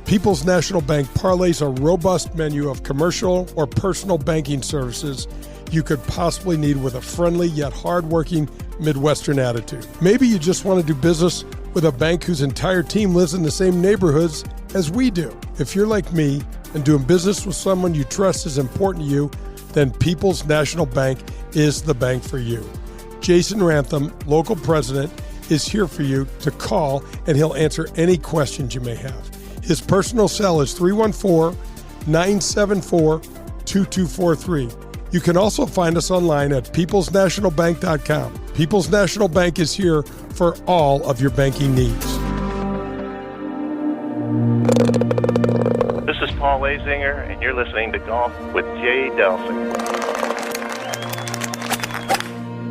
People's National Bank parlays a robust menu of commercial or personal banking services you could possibly need with a friendly yet hardworking Midwestern attitude. Maybe you just want to do business with a bank whose entire team lives in the same neighborhoods as we do. If you're like me and doing business with someone you trust is important to you, then People's National Bank is the bank for you. Jason Rantham, local president, is here for you to call, and he'll answer any questions you may have. His personal cell is 314-974-2243. You can also find us online at peoplesnationalbank.com. People's National Bank is here for all of your banking needs. This is Paul Lazinger, and you're listening to Golf with Jay Delsing.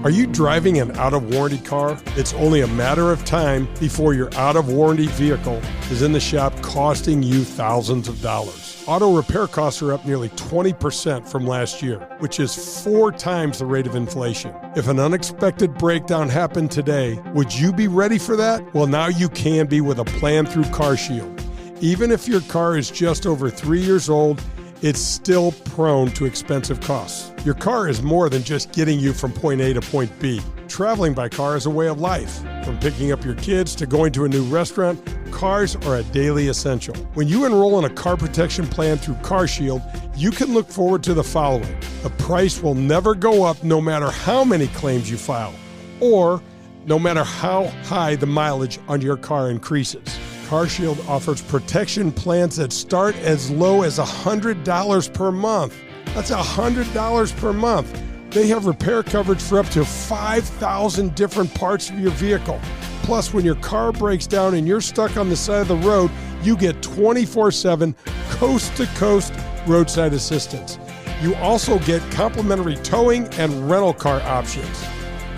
Are you driving an out-of-warranty car? It's only a matter of time before your out-of-warranty vehicle is in the shop costing you thousands of dollars. Auto repair costs are up nearly 20% from last year, which is 4 times the rate of inflation. If an unexpected breakdown happened today, would you be ready for that? Well, now you can be with a plan through CarShield. Even if your car is just over 3 years old, it's still prone to expensive costs. Your car is more than just getting you from point A to point B. Traveling by car is a way of life. From picking up your kids to going to a new restaurant, cars are a daily essential. When you enroll in a car protection plan through CarShield, you can look forward to the following. The price will never go up no matter how many claims you file, or no matter how high the mileage on your car increases. CarShield offers protection plans that start as low as $100 per month. That's $100 per month. They have repair coverage for up to 5,000 different parts of your vehicle. Plus, when your car breaks down and you're stuck on the side of the road, you get 24/7 coast-to-coast roadside assistance. You also get complimentary towing and rental car options.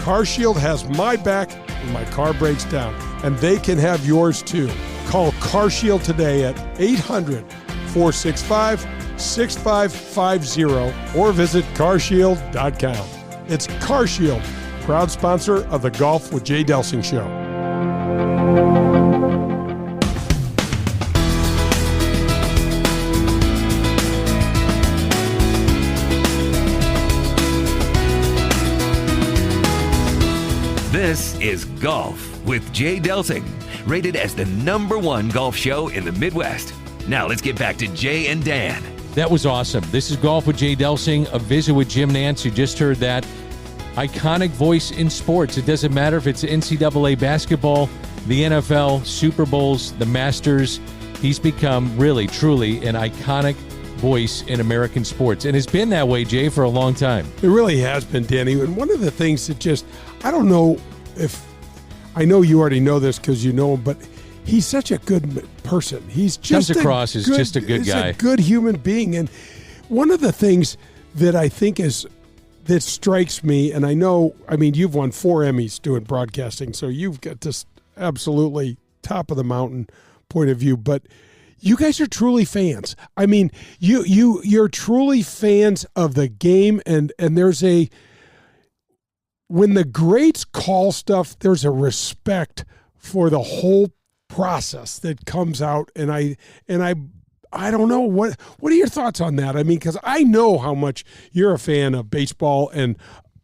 CarShield has my back when my car breaks down, and they can have yours too. Call CarShield today at 800-465-6550 or visit carshield.com. It's CarShield, proud sponsor of the Golf with Jay Delsing show. This is Golf with Jay Delsing, rated as the #1 golf show in the Midwest. Now let's get back to Jay and Dan. That was awesome. This is Golf with Jay Delsing, a visit with Jim Nantz. You just heard that iconic voice in sports. It doesn't matter if it's NCAA basketball, the NFL, Super Bowls, the Masters. He's become really, truly an iconic voice in American sports, and it's been that way, Jay, for a long time. It really has been, Danny. And one of the things that just, I don't know if, I know you already know this because you know him, but he's such a good person. He's just comes across as just a good guy. He's a good human being. And one of the things that I think that strikes me, and I know, I mean, you've won 4 Emmys doing broadcasting, so you've got this absolutely top of the mountain point of view, but you guys are truly fans. I mean, you're truly fans of the game, and there's when the greats call stuff, there's a respect for the whole process that comes out, and I don't know what are your thoughts on that? I mean, because I know how much you're a fan of baseball, and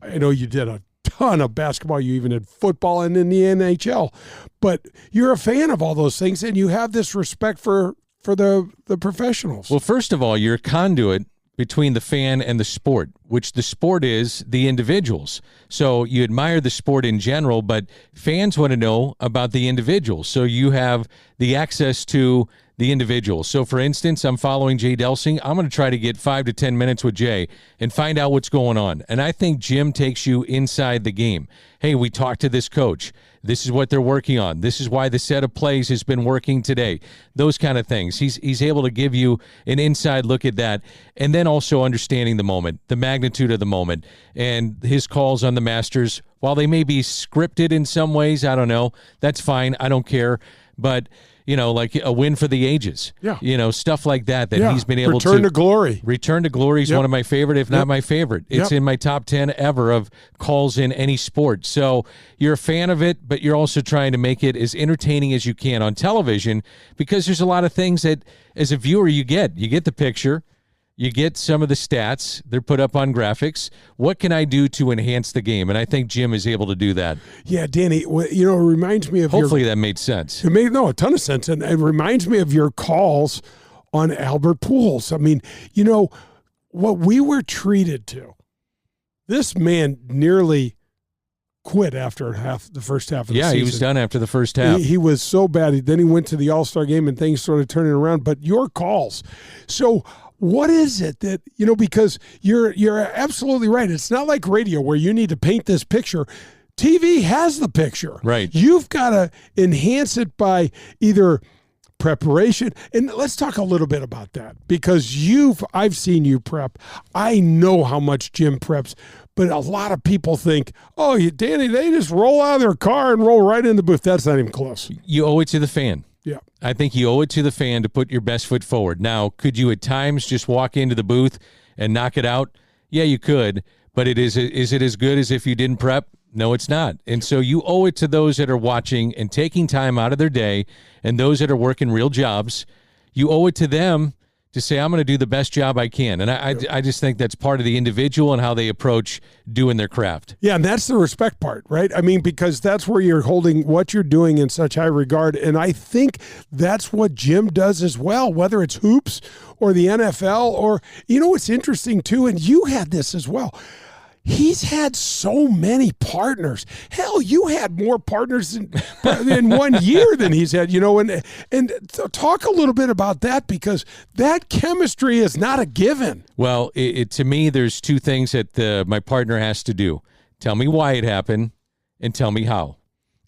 I know you did a ton of basketball. You even did football and in the NHL, but you're a fan of all those things, and you have this respect for the professionals. Well, first of all, you're a conduit between the fan and the sport, which the sport is the individuals. So you admire the sport in general, but fans want to know about the individuals. So you have the access to the individuals. So, for instance, I'm following Jay Delsing. I'm going to try to get 5 to 10 minutes with Jay and find out what's going on. And I think Jim takes you inside the game. Hey, we talked to this coach. This is what they're working on. This is why the set of plays has been working today. Those kind of things. He's able to give you an inside look at that, and then also understanding the moment, the magnitude of the moment, and his calls on the Masters. While they may be scripted in some ways, I don't know. That's fine. I don't care. But like a win for the ages. Yeah. Stuff like that he's been able to. Return to Glory. Return to Glory is one of my favorite, if not my favorite. It's in my top 10 ever of calls in any sport. So you're a fan of it, but you're also trying to make it as entertaining as you can on television, because there's a lot of things that, as a viewer, you get the picture. You get some of the stats. They're put up on graphics. What can I do to enhance the game? And I think Jim is able to do that. Yeah, Danny, it reminds me of Hopefully that made sense. It made a ton of sense. And it reminds me of your calls on Albert Pujols. I mean, what we were treated to, this man nearly quit after the first half of the season. Yeah, he was done after the first half. He was so bad. Then he went to the All-Star game and things started turning around. But your calls. So what is it that, because you're absolutely right. It's not like radio where you need to paint this picture. TV has the picture. Right. You've got to enhance it by either preparation. And let's talk a little bit about that, because I've seen you prep. I know how much Jim preps, but a lot of people think, oh, Danny, they just roll out of their car and roll right in the booth. That's not even close. You owe it to the fan. Yeah. I think you owe it to the fan to put your best foot forward. Now, could you at times just walk into the booth and knock it out? Yeah, you could, but is it as good as if you didn't prep? No, it's not. And so you owe it to those that are watching and taking time out of their day, and those that are working real jobs. You owe it to them to say, I'm going to do the best job I can. And I just think that's part of the individual and how they approach doing their craft. Yeah, and that's the respect part, right? I mean, because that's where you're holding what you're doing in such high regard. And I think that's what Jim does as well, whether it's hoops or the NFL or, what's interesting too, and you had this as well. He's had so many partners. Hell, you had more partners in 1 year than he's had, and talk a little bit about that, because that chemistry is not a given. Well, to me, there's two things that my partner has to do. Tell me why it happened and tell me how.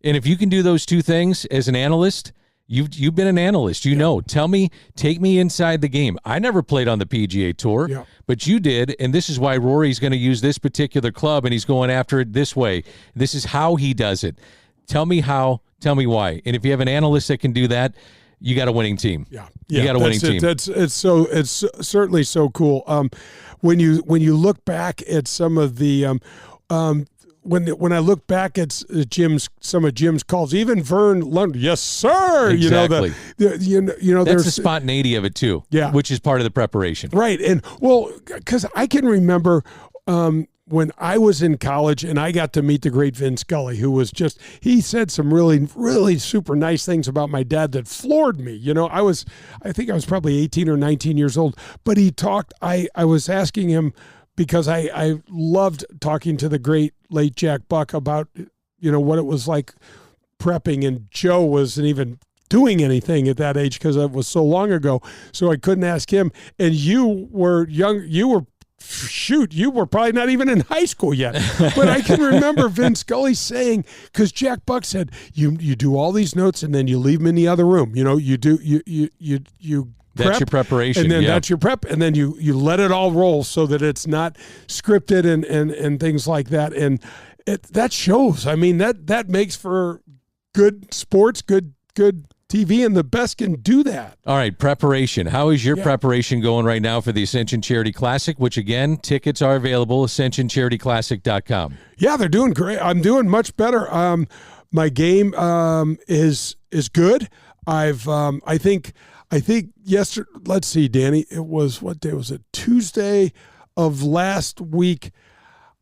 And if you can do those two things as an analyst, you've been an analyst, know. Tell me, take me inside the game. I never played on the PGA Tour, but you did, and this is why Rory's going to use this particular club, and he's going after it this way. This is how he does it. Tell me how, tell me why. And if you have an analyst that can do that, you got a winning team. Yeah, you got a winning team. It's certainly so cool. When you look back at some of the when I look back at some of Jim's calls, even Vern Lundgren, yes sir, exactly. That's there's the spontaneity of it too, which is part of the preparation, right? And because I can remember when I was in college and I got to meet the great Vin Scully, who was he said some really, really super nice things about my dad that floored me. I think I was probably 18 or 19 years old, but he talked. I was asking him, because I loved talking to the great late Jack Buck about, what it was like prepping, and Joe wasn't even doing anything at that age because it was so long ago. So I couldn't ask him. And you were young. You were probably not even in high school yet. But I can remember Vin Scully saying, because Jack Buck said, you do all these notes and then you leave them in the other room. You that's prep, your preparation, and then that's your prep, and then you let it all roll so that it's not scripted and things like that, and that shows. I mean, that makes for good sports, good good TV, and the best can do that. All right, preparation. How is your preparation going right now for the Ascension Charity Classic, which, again, tickets are available, ascensioncharityclassic.com. Yeah, they're doing great. I'm doing much better. My game is good. I think yesterday, let's see, Danny, it was, what day was it? Tuesday of last week.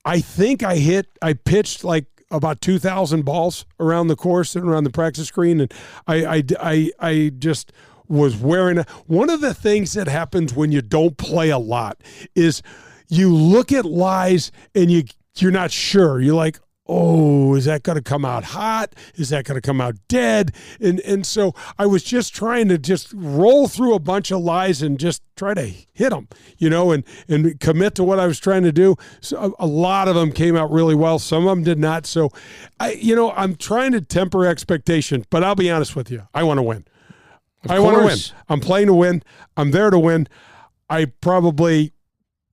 I think I pitched like about 2,000 balls around the course and around the practice green, and I just was wearing one of the things that happens when you don't play a lot is you look at lies and you're not sure. You're like, oh, is that going to come out hot? Is that going to come out dead? And so I was just trying to just roll through a bunch of lies and just try to hit them, and commit to what I was trying to do. So a lot of them came out really well. Some of them did not. So, I'm trying to temper expectation, but I'll be honest with you. I want to win. I want to win. I'm playing to win. I'm there to win. I probably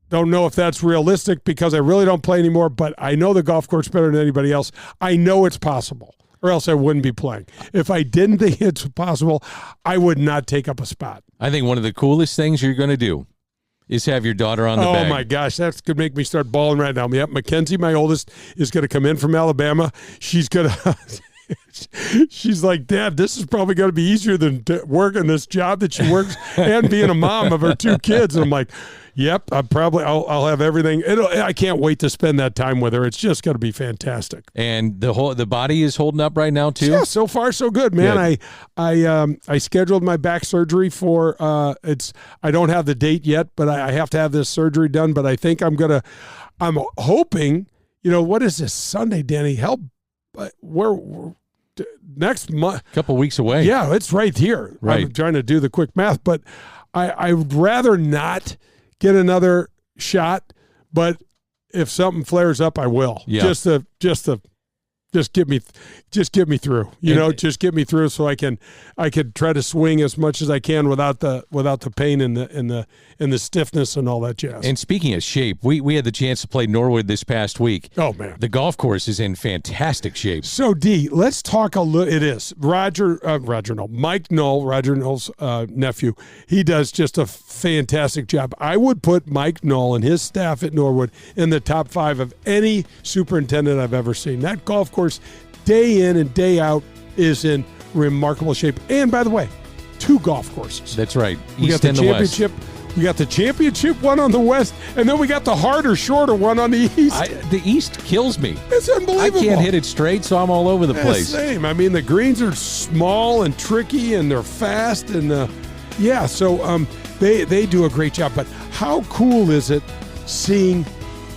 don't know if that's realistic because I really don't play anymore, but I know the golf course better than anybody else. I know it's possible, or else I wouldn't be playing. If I didn't think it's possible, I would not take up a spot. I think one of the coolest things you're going to do is have your daughter on the bag. Oh, my gosh. That's going to make me start bawling right now. Yep, Mackenzie, my oldest, is going to come in from Alabama. She's going to... She's like, Dad, this is probably going to be easier than working this job that she works and being a mom of her 2 kids. And I'm like, yep, I'll have everything. I can't wait to spend that time with her. It's just going to be fantastic. And the body is holding up right now too? Yeah, so far so good, man. Good. I scheduled my back surgery for I don't have the date yet, but I have to have this surgery done. But I think I'm hoping, what is this Sunday, Danny? Help, we're next month, a couple weeks away. Yeah, it's right here. Right. I'm trying to do the quick math, but I would rather not get another shot. But if something flares up, I will. Yeah. Just get me through. Just get me through so I can try to swing as much as I can without the pain and the stiffness and all that jazz. And speaking of shape, we had the chance to play Norwood this past week. Oh man, the golf course is in fantastic shape. So D, let's talk a little. It is Mike Knoll, Roger Knoll's nephew. He does just a fantastic job. I would put Mike Knoll and his staff at Norwood in the top 5 of any superintendent I've ever seen. That golf course, day in and day out, is in remarkable shape. And by the way, 2 golf courses. That's right. We got the championship. We got the championship one on the west, and then we got the harder, shorter one on the east. The east kills me. It's unbelievable. I can't hit it straight, so I'm all over the place. Same. I mean, the greens are small and tricky, and they're fast, and so they do a great job. But how cool is it seeing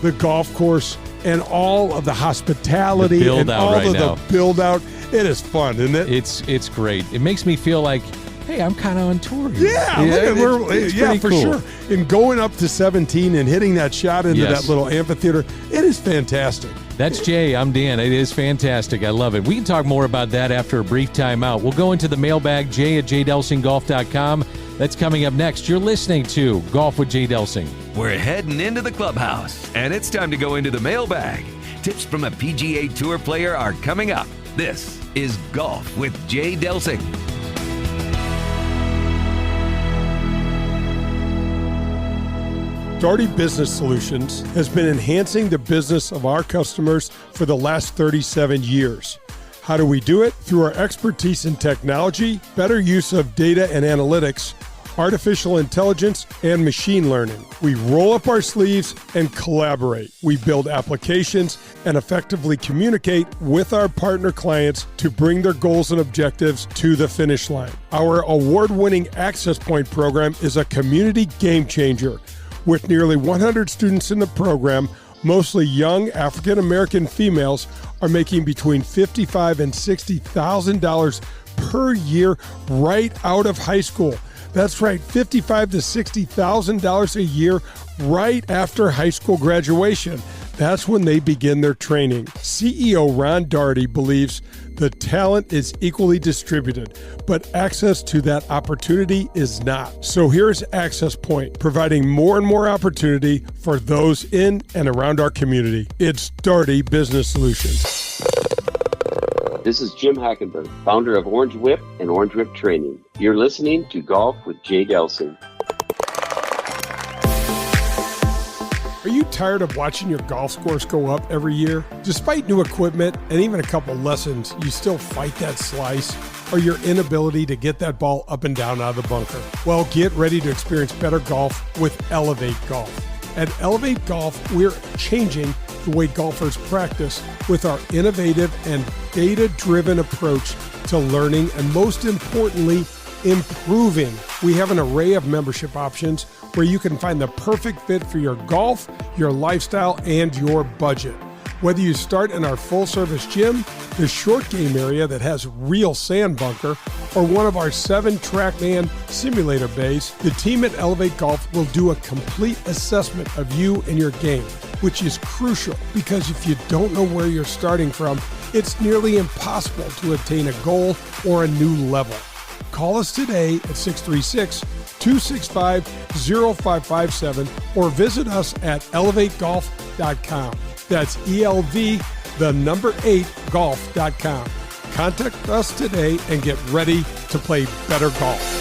the golf course and all of the hospitality and all of the build out? It is fun, isn't it? It's great. It makes me feel like, hey, I'm kind of on tour here. Yeah, for sure. And going up to 17 and hitting that shot into that little amphitheater, it is fantastic. That's Jay. I'm Dan. It is fantastic. I love it. We can talk more about that after a brief timeout. We'll go into the mailbag, jay@jdelsinggolf.com. That's coming up next. You're listening to Golf with Jay Delsing. We're heading into the clubhouse, and it's time to go into the mailbag. Tips from a PGA Tour player are coming up. This is Golf with Jay Delsing. Daugherty Business Solutions has been enhancing the business of our customers for the last 37 years. How do we do it? Through our expertise in technology, better use of data and analytics, artificial intelligence, and machine learning. We roll up our sleeves and collaborate. We build applications and effectively communicate with our partner clients to bring their goals and objectives to the finish line. Our award-winning Access Point program is a community game changer. With nearly 100 students in the program, mostly young African-American females are making between $55,000 and $60,000 per year right out of high school. That's right, $55,000 to $60,000 a year right after high school graduation. That's when they begin their training. CEO Ron Daugherty believes the talent is equally distributed, but access to that opportunity is not. So here's Access Point, providing more and more opportunity for those in and around our community. It's Daugherty Business Solutions. This is Jim Hackenberg, founder of Orange Whip and Orange Whip Training. You're listening to Golf with Jay Delsing. Are you tired of watching your golf scores go up every year? Despite new equipment and even a couple lessons, you still fight that slice or your inability to get that ball up and down out of the bunker? Well, get ready to experience better golf with Elevate Golf. At Elevate Golf, we're changing the way golfers practice with our innovative and data-driven approach to learning and, most importantly, improving. We have an array of membership options where you can find the perfect fit for your golf, your lifestyle, and your budget. Whether you start in our full-service gym, the short game area that has real sand bunker, or one of our 7 TrackMan simulator bays, the team at Elevate Golf will do a complete assessment of you and your game, which is crucial because if you don't know where you're starting from, it's nearly impossible to attain a goal or a new level. Call us today at 636-265-0557 or visit us at elevategolf.com. That's ELV8golf.com. Contact us today and get ready to play better golf.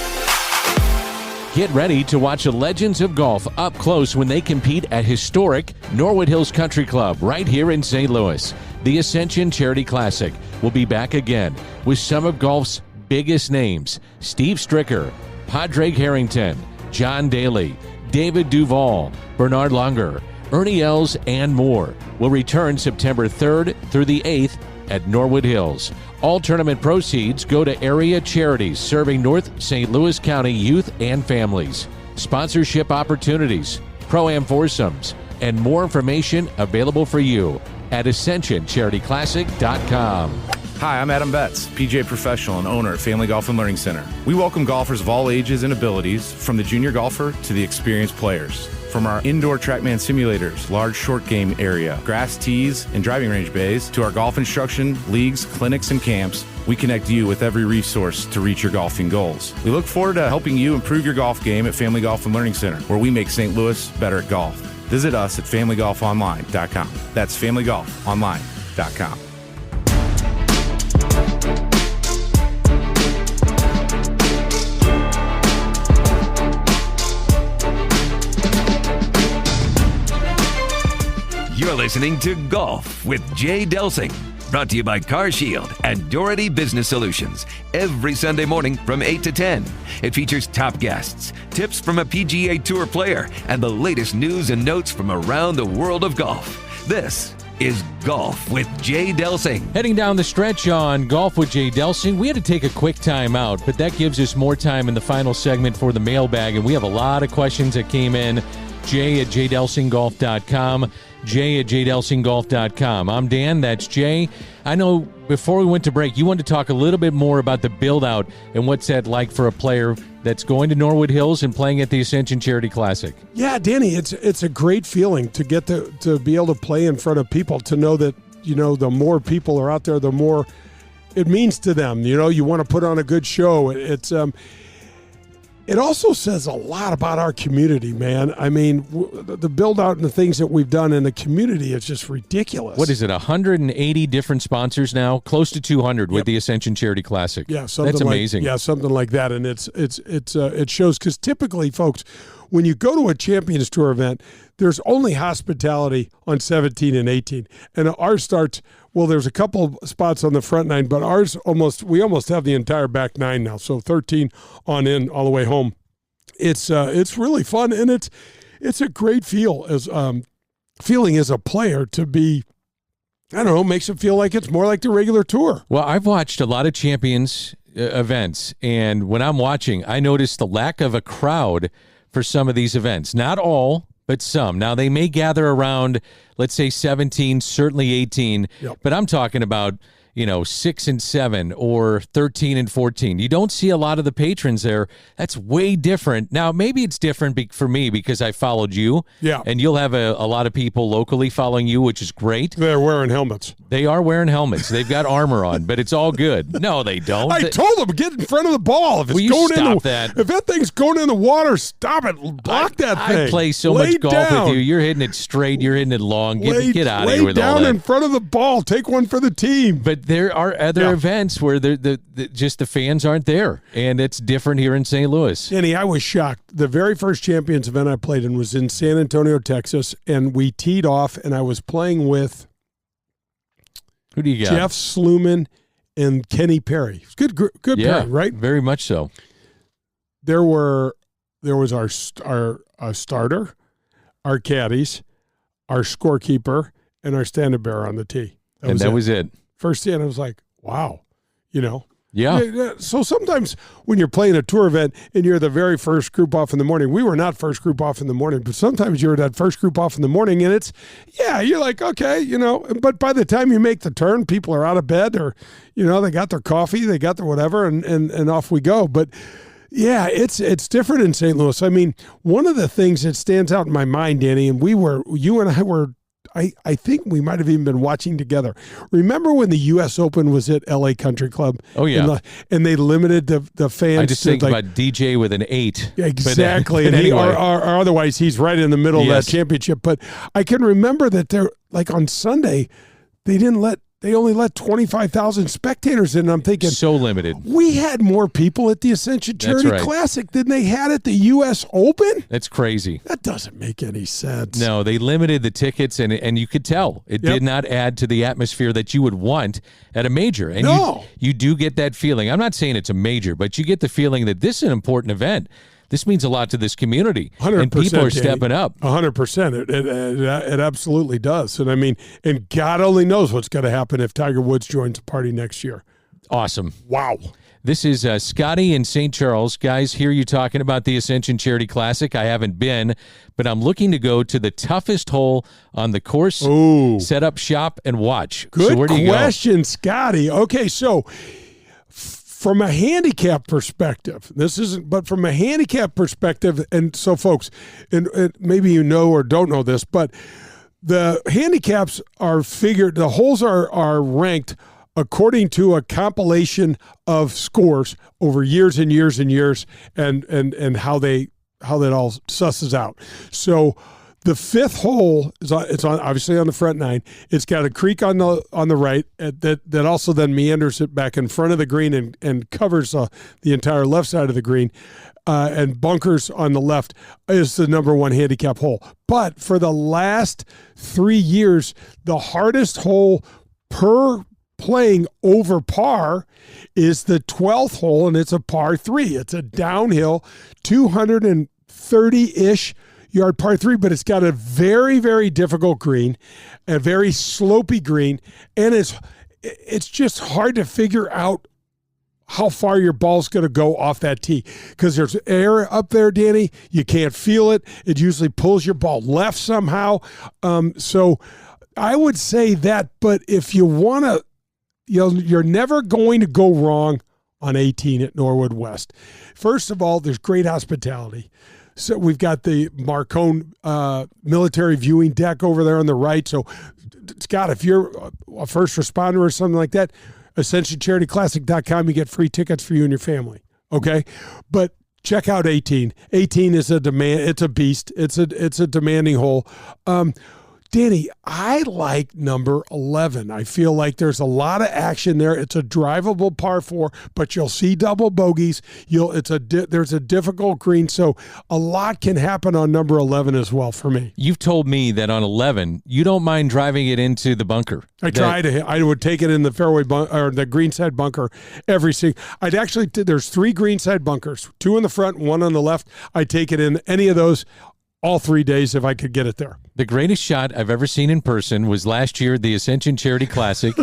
Get ready to watch the legends of golf up close when they compete at historic Norwood Hills Country Club right here in St. Louis. The Ascension Charity Classic will be back again with some of golf's biggest names: Steve Stricker, Padraig Harrington, John Daly, David Duval, Bernard Langer, Ernie Els, and more will return September 3rd through the 8th at Norwood Hills. All tournament proceeds go to area charities serving North St. Louis County youth and families. Sponsorship opportunities, Pro-Am foursomes, and more information available for you at AscensionCharityClassic.com. Hi, I'm Adam Betts, PGA professional and owner at Family Golf and Learning Center. We welcome golfers of all ages and abilities, from the junior golfer to the experienced players. From our indoor TrackMan simulators, large short game area, grass tees, and driving range bays, to our golf instruction, leagues, clinics, and camps, we connect you with every resource to reach your golfing goals. We look forward to helping you improve your golf game at Family Golf and Learning Center, where we make St. Louis better at golf. Visit us at FamilyGolfOnline.com. That's FamilyGolfOnline.com. You're listening to Golf with Jay Delsing, brought to you by Car Shield and Doherty Business Solutions, every Sunday morning from 8 to 10. It features top guests, tips from a PGA Tour player, and the latest news and notes from around the world of golf. This is Golf with Jay Delsing. Heading down the stretch on Golf with Jay Delsing, we had to take a quick time out, but that gives us more time in the final segment for the mailbag, and we have a lot of questions that came in. Jay at jdelsinggolf.com. Jay at jdelsinggolf.com. I'm Dan, that's Jay. I know before we went to break, you wanted to talk a little bit more about the build-out and what's that like for a player that's going to Norwood Hills and playing at the Ascension Charity Classic. Yeah, Danny, it's a great feeling to get to be able to play in front of people, to know that, you know, the more people are out there, the more it means to them. You know, you want to put on a good show. It also says a lot about our community, man. I mean, the build-out and the things that we've done in the community is just ridiculous. What is it, 180 different sponsors now? Close to 200 with the Ascension Charity Classic. Yeah, that's amazing. Something like that. And it shows, because typically, folks, when you go to a Champions Tour event, there's only hospitality on 17 and 18. And ours starts, well, there's a couple spots on the front nine, but ours we almost have the entire back nine now. So 13 on in all the way home. It's really fun, and it's a great feeling as a player to be, I don't know, makes it feel like it's more like the regular tour. Well, I've watched a lot of Champions events, and when I'm watching, I notice the lack of a crowd for some of these events. Not all, but some. Now, they may gather around, let's say 17, certainly 18, but I'm talking about, 6 and 7 or 13 and 14. You don't see a lot of the patrons there. That's way different. Now, maybe it's different for me because I followed you. Yeah. And you'll have a lot of people locally following you, which is great. They're wearing helmets. They are wearing helmets. They've got armor on, but it's all good. No, they don't. I told them, get in front of the ball. If it's if that thing's going in the water, stop it. Block that thing. I play so much golf with you. You're hitting it straight. You're hitting it long. Get out of here with all that. Lay down in front of the ball. Take one for the team. But But there are other events where just the fans aren't there, and it's different here in St. Louis. Danny, I was shocked. The very first Champions event I played in was in San Antonio, Texas, and we teed off, and I was playing with who do you got? Jeff Sluman and Kenny Perry. Good pairing, right? Very much so. There was our starter, our caddies, our scorekeeper, and our standard bearer on the tee. That was it. First tee, and I was like, wow, Yeah. So sometimes when you're playing a tour event and you're the very first group off in the morning, we were not first group off in the morning, but sometimes you're that first group off in the morning and you're like, okay, but by the time you make the turn, people are out of bed or, they got their coffee, they got their whatever, and off we go. But yeah, it's different in St. Louis. I mean, one of the things that stands out in my mind, Danny, and you and I were, I think we might have even been watching together. Remember when the U.S. Open was at L.A. Country Club? Oh, yeah. And they limited the fans. I just think about DJ with an 8. Exactly. But anyway. Or otherwise, he's right in the middle of that championship. But I can remember that they're like on Sunday, they only let 25,000 spectators in. I'm thinking, so limited. We had more people at the Ascension Charity Classic than they had at the U.S. Open? That's crazy. That doesn't make any sense. No, they limited the tickets, and you could tell it did not add to the atmosphere that you would want at a major. And you do get that feeling. I'm not saying it's a major, but you get the feeling that this is an important event. This means a lot to this community, 100%, and people are stepping up. 100%. It absolutely does. And I mean, and God only knows what's going to happen if Tiger Woods joins the party next year. Awesome. Wow. This is Scotty in St. Charles. Guys, hear you talking about the Ascension Charity Classic. I haven't been, but I'm looking to go to the toughest hole on the course. Ooh. Set up shop and watch. Good so where do you question, go? Scotty. Okay, so from a handicap perspective, but from a handicap perspective, and so folks, and maybe you know or don't know this, but the handicaps are figured, the holes are ranked according to a compilation of scores over years and years and years, and how that all susses out. So the fifth hole it's on obviously on the front nine. It's got a creek on the right that also then meanders it back in front of the green and covers the entire left side of the green, and bunkers on the left is the number one handicap hole. But for the last 3 years, the hardest hole per playing over par is the 12th hole, and it's a par 3. It's a downhill 230-ish yard par 3, but it's got a very, very difficult green, a very slopey green, and it's just hard to figure out how far your ball's going to go off that tee because there's air up there, Danny. You can't feel it. It usually pulls your ball left somehow. So I would say that, but if you want to, you're never going to go wrong on 18 at Norwood West. First of all, there's great hospitality. So we've got the Marcone military viewing deck over there on the right. So, Scott, if you're a first responder or something like that, AscensionCharityClassic.com, you get free tickets for you and your family. Okay? But check out 18. 18 is it's a beast. It's a demanding hole. Danny, I like number 11. I feel like there's a lot of action there. It's a drivable par 4, but you'll see double bogeys. There's a difficult green, so a lot can happen on number 11 as well for me. You've told me that on 11, you don't mind driving it into the bunker. I would take it in the fairway or the greenside bunker every single. There's 3 greenside bunkers, 2 in the front, 1 on the left. I'd take it in any of those all 3 days if I could get it there. The greatest shot I've ever seen in person was last year at the Ascension Charity Classic.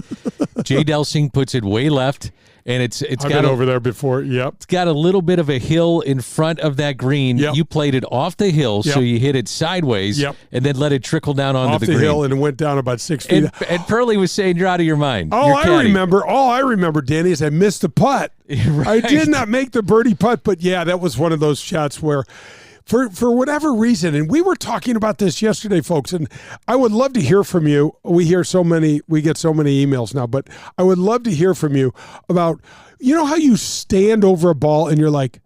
Jay Delsing puts it way left, and it's I've got been over there before. Yep. It's got a little bit of a hill in front of that green. Yep. You played it off the hill, so you hit it sideways, and then let it trickle down onto off the the green. hill, and it went down about 6 feet. And Pearlie was saying you're out of your mind. All I remember, Danny, is I missed the putt. Right. I did not make the birdie putt, but yeah, that was one of those shots where, for whatever reason, and we were talking about this yesterday, folks, and I would love to hear from you. We get so many emails now, but I would love to hear from you about, how you stand over a ball and you're like,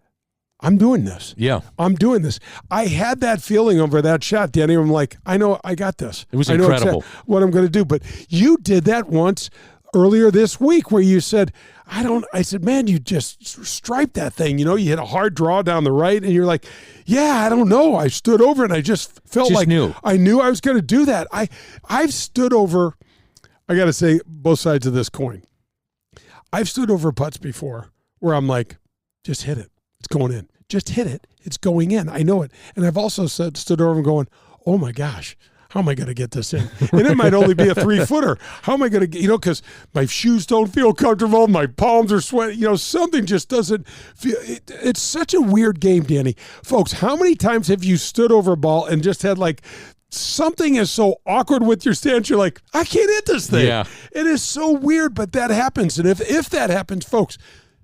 I'm doing this. Yeah. I'm doing this. I had that feeling over that shot, Danny. I'm like, I know I got this. It was I know incredible. what I'm going to do. But you did that once earlier this week where you said, I said, man, you just striped that thing. You hit a hard draw down the right, and you're like, yeah, I don't know. I stood over and I just felt like I knew I was going to do that. I've stood over, I got to say, both sides of this coin. I've stood over putts before where I'm like, just hit it. It's going in. Just hit it. It's going in. I know it. And I've also stood over and going, oh my gosh, how am I going to get this in? And it might only be a 3-footer. How am I going to get, because my shoes don't feel comfortable. My palms are sweating. Something just doesn't feel. It's such a weird game, Danny. Folks, how many times have you stood over a ball and just had like something is so awkward with your stance, you're like, I can't hit this thing. Yeah. It is so weird, but that happens. And if that happens, folks,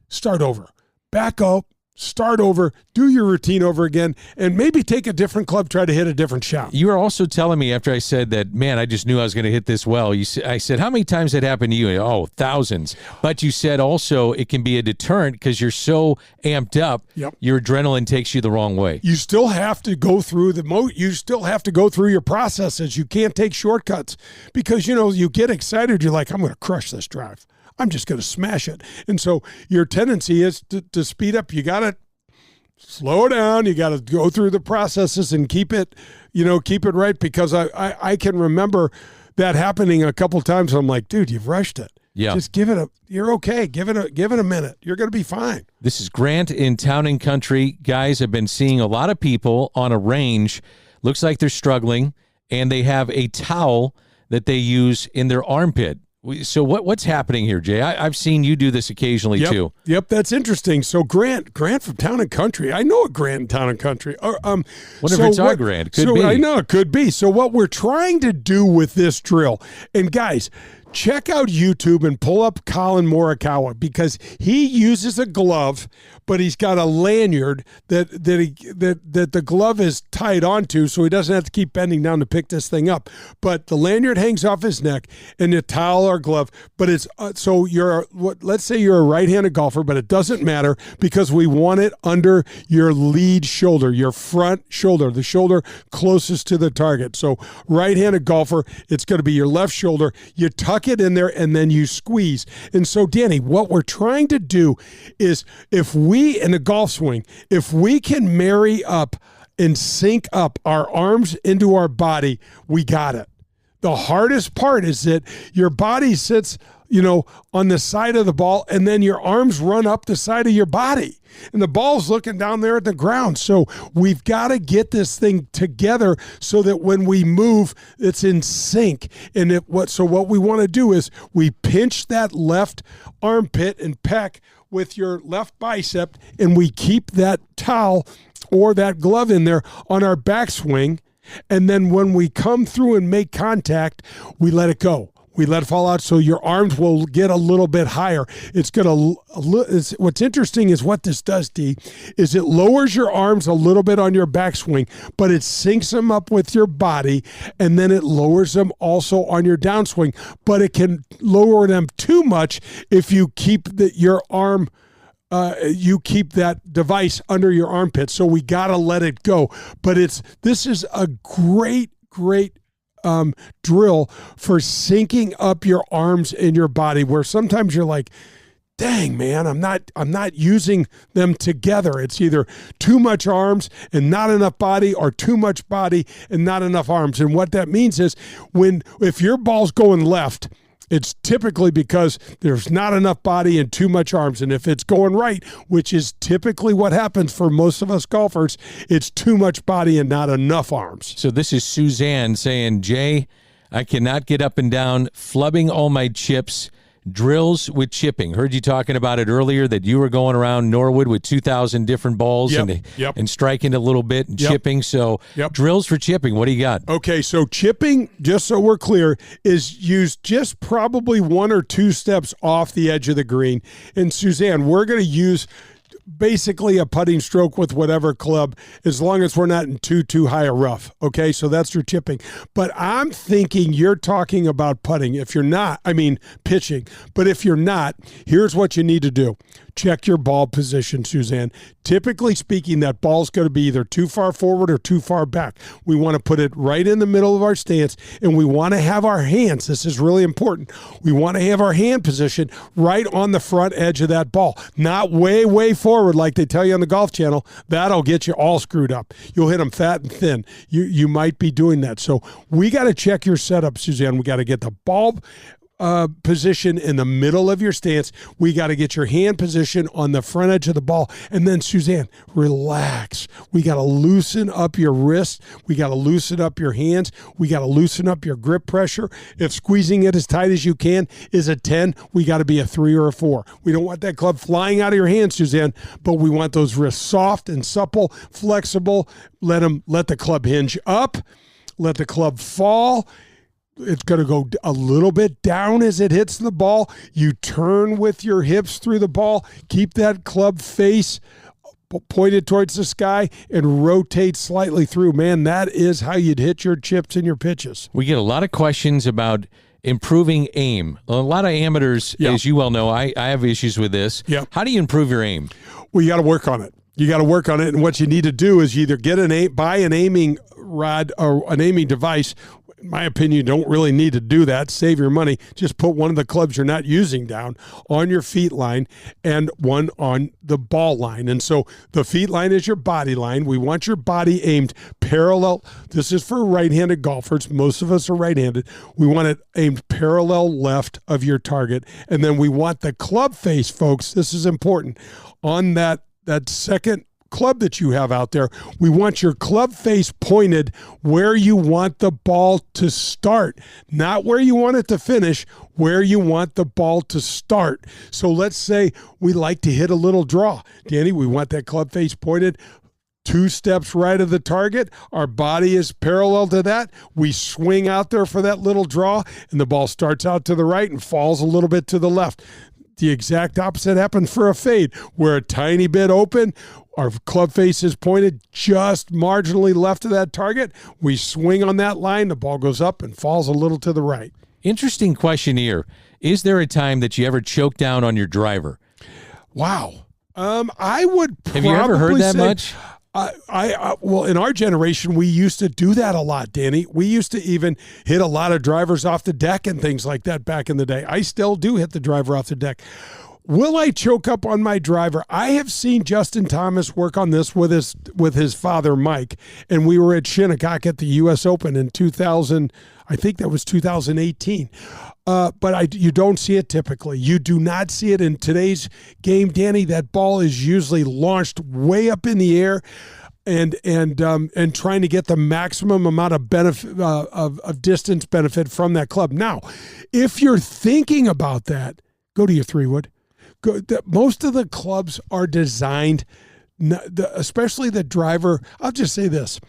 start over. Back up. Start over, do your routine over again, and maybe take a different club, try to hit a different shot. You were also telling me after I said that, man, I just knew I was going to hit this well. I said, how many times that happened to you? Oh, thousands. But you said also it can be a deterrent because you're so amped up, your adrenaline takes you the wrong way. You still have to go through you still have to go through your processes. You can't take shortcuts because, you get excited. You're like, I'm going to crush this drive. I'm just going to smash it. And so your tendency is to speed up. You got to slow down. You got to go through the processes and keep it right, because I can remember that happening a couple times. I'm like, dude, you've rushed it. Yeah. Just you're okay. Give it a minute. You're going to be fine. This is Grant in Town and Country. Guys, have been seeing a lot of people on a range. Looks like they're struggling, and they have a towel that they use in their armpit. So what's happening here, Jay? I've seen you do this occasionally too. Yep, that's interesting. So Grant from Town and Country. I know a Grant in Town and Country. What if it's our Grant? It could be. I know it could be. So what we're trying to do with this drill, and guys, check out YouTube and pull up Colin Morikawa, because he uses a glove, but he's got a lanyard that the glove is tied onto, so he doesn't have to keep bending down to pick this thing up. But the lanyard hangs off his neck, and the towel or glove. But it's so let's say you're a right-handed golfer, but it doesn't matter because we want it under your lead shoulder, your front shoulder, the shoulder closest to the target. So right-handed golfer, it's going to be your left shoulder. You tuck it in there and then you squeeze. And so, Danny, what we're trying to do is, if we in a golf swing, if we can marry up and sync up our arms into our body, we got it. The hardest part is that your body sits, on the side of the ball, and then your arms run up the side of your body, and the ball's looking down there at the ground. So we've got to get this thing together so that when we move, it's in sync. And what we want to do is we pinch that left armpit and pec with your left bicep, and we keep that towel or that glove in there on our backswing. And then when we come through and make contact, we let it go. We let it fall out, so your arms will get a little bit higher. What's interesting is what this does, D, is it lowers your arms a little bit on your backswing, but it syncs them up with your body, and then it lowers them also on your downswing. But it can lower them too much if you keep your arm. You keep that device under your armpit, so we got to let it go. But this is a great drill for syncing up your arms in your body, where sometimes you're like, dang, man, I'm not using them together. It's either too much arms and not enough body, or too much body and not enough arms. And what that means is, if your ball's going left, it's typically because there's not enough body and too much arms. And if it's going right, which is typically what happens for most of us golfers, it's too much body and not enough arms. So this is Suzanne saying, Jay, I cannot get up and down, flubbing all my chips, drills with chipping. Heard you talking about it earlier, that you were going around Norwood with 2,000 different balls and striking a little bit and chipping. So drills for chipping, what do you got? Okay, so chipping, just so we're clear, is used just probably 1 or 2 steps off the edge of the green. And Suzanne, we're going to use basically a putting stroke with whatever club, as long as we're not in too high a rough. Okay, so that's your chipping. But I'm thinking you're talking about putting. If you're not, pitching. But if you're not, here's what you need to do. check your ball position, Suzanne. Typically speaking, that ball's going to be either too far forward or too far back. We want to put it right in the middle of our stance, and we want to have our hands, this is really important, we want to have our hand position right on the front edge of that ball, not way, way forward like they tell you on the Golf Channel. That'll get you all screwed up. You'll hit them fat and thin. You might be doing that. So we got to check your setup, Suzanne. We got to get the ball position in the middle of your stance. We got to get your hand position on the front edge of the ball. And then, Suzanne, relax. We got to loosen up your wrist. We got to loosen up your hands. We got to loosen up your grip pressure. If squeezing it as tight as you can is a 10, we got to be a 3 or a 4. We don't want that club flying out of your hands, Suzanne, but we want those wrists soft and supple, flexible. Let the club hinge up. Let the club fall. It's going to go a little bit down as it hits the ball. You turn with your hips through the ball. Keep that club face pointed towards the sky and rotate slightly through. Man, that is how you'd hit your chips and your pitches. We get a lot of questions about improving aim. A lot of amateurs, as you well know, I have issues with this. Yeah. How do you improve your aim? Well, you got to work on it. You got to work on it, and what you need to do is either buy an aiming rod or an aiming device. In my opinion, you don't really need to do that. Save your money. Just put one of the clubs you're not using down on your feet line and one on the ball line. And so the feet line is your body line. We want your body aimed parallel. This is for right-handed golfers. Most of us are right-handed. We want it aimed parallel left of your target. And then we want the club face, folks, this is important, on that second club that you have out there. We want your club face pointed where you want the ball to start, not where you want it to finish, where you want the ball to start. So let's say we like to hit a little draw. Danny, we want that club face pointed 2 steps right of the target. Our body is parallel to that. We swing out there for that little draw, and the ball starts out to the right and falls a little bit to the left. The exact opposite happens for a fade. We're a tiny bit open. Our club face is pointed just marginally left of that target. We swing on that line. The ball goes up and falls a little to the right. Interesting question here. Is there a time that you ever choke down on your driver? Wow. I would probably Have you ever heard that say, much? Well, in our generation, we used to do that a lot, Danny. We used to even hit a lot of drivers off the deck and things like that back in the day. I still do hit the driver off the deck. Will I choke up on my driver? I have seen Justin Thomas work on this with his father, Mike, and we were at Shinnecock at the U.S. Open in 2000. I think that was 2018. But you don't see it typically. You do not see it in today's game, Danny. That ball is usually launched way up in the air, and trying to get the maximum amount of benefit of distance benefit from that club. Now, if you're thinking about that, go to your 3-wood. Most of the clubs are designed, especially the driver. I'll just say this.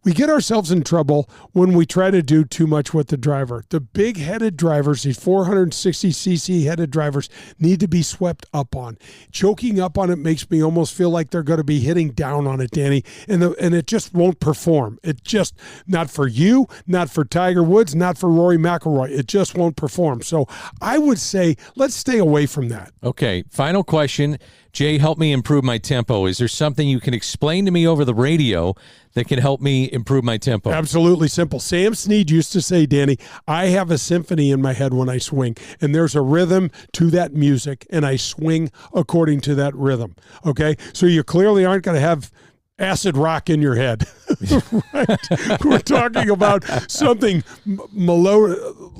We get ourselves in trouble when we try to do too much with the driver. The big-headed drivers, these 460cc headed drivers, need to be swept up on. Choking up on it makes me almost feel like they're going to be hitting down on it, Danny, and it just won't perform. It just, not for you, not for Tiger Woods, not for Rory McIlroy. It just won't perform. So I would say let's stay away from that. Okay, final question. Jay, help me improve my tempo. Is there something you can explain to me over the radio that can help me improve my tempo? Absolutely simple. Sam Snead used to say, Danny, I have a symphony in my head when I swing, and there's a rhythm to that music, and I swing according to that rhythm. Okay? So you clearly aren't going to have acid rock in your head. Right? We're talking about something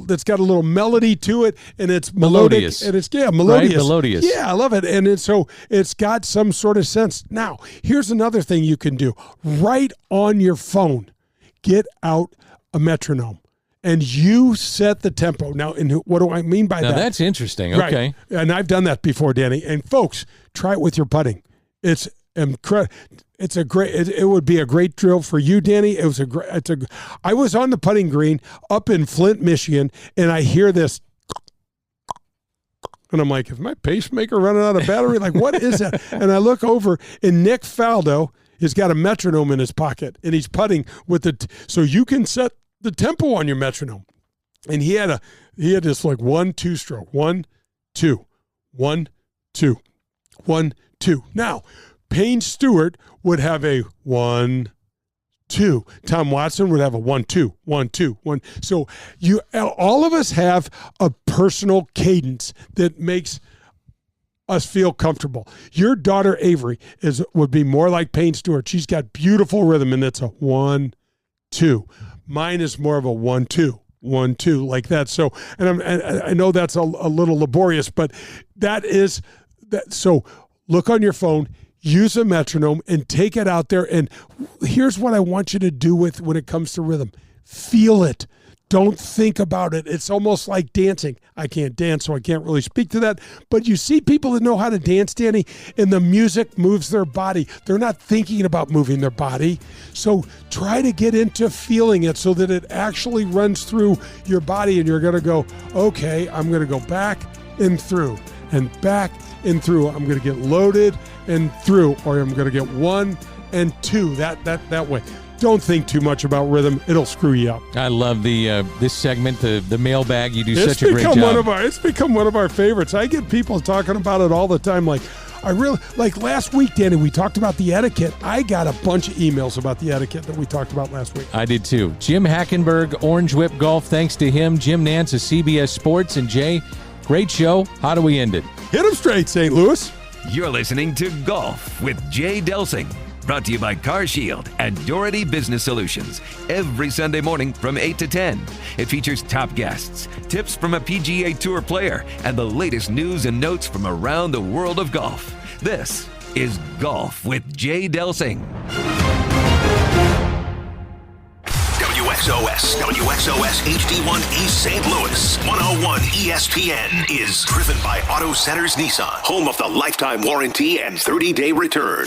that's got a little melody to it, and it's melodious. And it's melodious. Right? Melodious. Yeah, I love it. And so it's got some sort of sense. Now, here's another thing you can do. Right on your phone, get out a metronome. And you set the tempo. Now, and what do I mean by that? Now, that's interesting. Okay. Right. And I've done that before, Danny. And folks, try it with your putting. It's incredible. It's a great. It would be a great drill for you, Danny. I was on the putting green up in Flint, Michigan, and I hear this, and I'm like, is my pacemaker running out of battery? Like, what is that? And I look over, and Nick Faldo has got a metronome in his pocket, and he's putting with so you can set the tempo on your metronome. And he had this like 1-2 stroke, 1-2, 1-2. 1, 2. Now, Payne Stewart would have a 1, 2. Tom Watson would have a 1, 2, 1, 2, 1. So all of us have a personal cadence that makes us feel comfortable. Your daughter Avery would be more like Payne Stewart. She's got beautiful rhythm, and it's a 1, 2. Mine is more of a 1, 2. 1, 2, like that. So, and I know that's a little laborious, but that is that. So, look on your phone, use a metronome, and take it out there. And here's what I want you to do when it comes to rhythm: feel it. Don't think about it. It's almost like dancing. I can't dance, so I can't really speak to that. But you see people that know how to dance, Danny, and the music moves their body. They're not thinking about moving their body. So try to get into feeling it so that it actually runs through your body, and you're going to go, okay, I'm going to go back and through and back and through. I'm going to get loaded and through, or I'm going to get 1 and 2 that way. Don't think too much about rhythm. It'll screw you up. I love this segment, the mailbag. You do such a great job. It's become one of our favorites. I get people talking about it all the time. Like last week, Danny, we talked about the etiquette. I got a bunch of emails about the etiquette that we talked about last week. I did too. Jim Hackenberg, Orange Whip Golf. Thanks to him. Jim Nantz of CBS Sports. And Jay, great show. How do we end it? Hit 'em straight, St. Louis. You're listening to Golf with Jay Delsing. Brought to you by Car Shield and Doherty Business Solutions. Every Sunday morning from 8 to 10. It features top guests, tips from a PGA Tour player, and the latest news and notes from around the world of golf. This is Golf with Jay Delsing. WXOS HD1 East St. Louis. 101 ESPN is driven by Auto Centers Nissan, home of the lifetime warranty and 30-day return.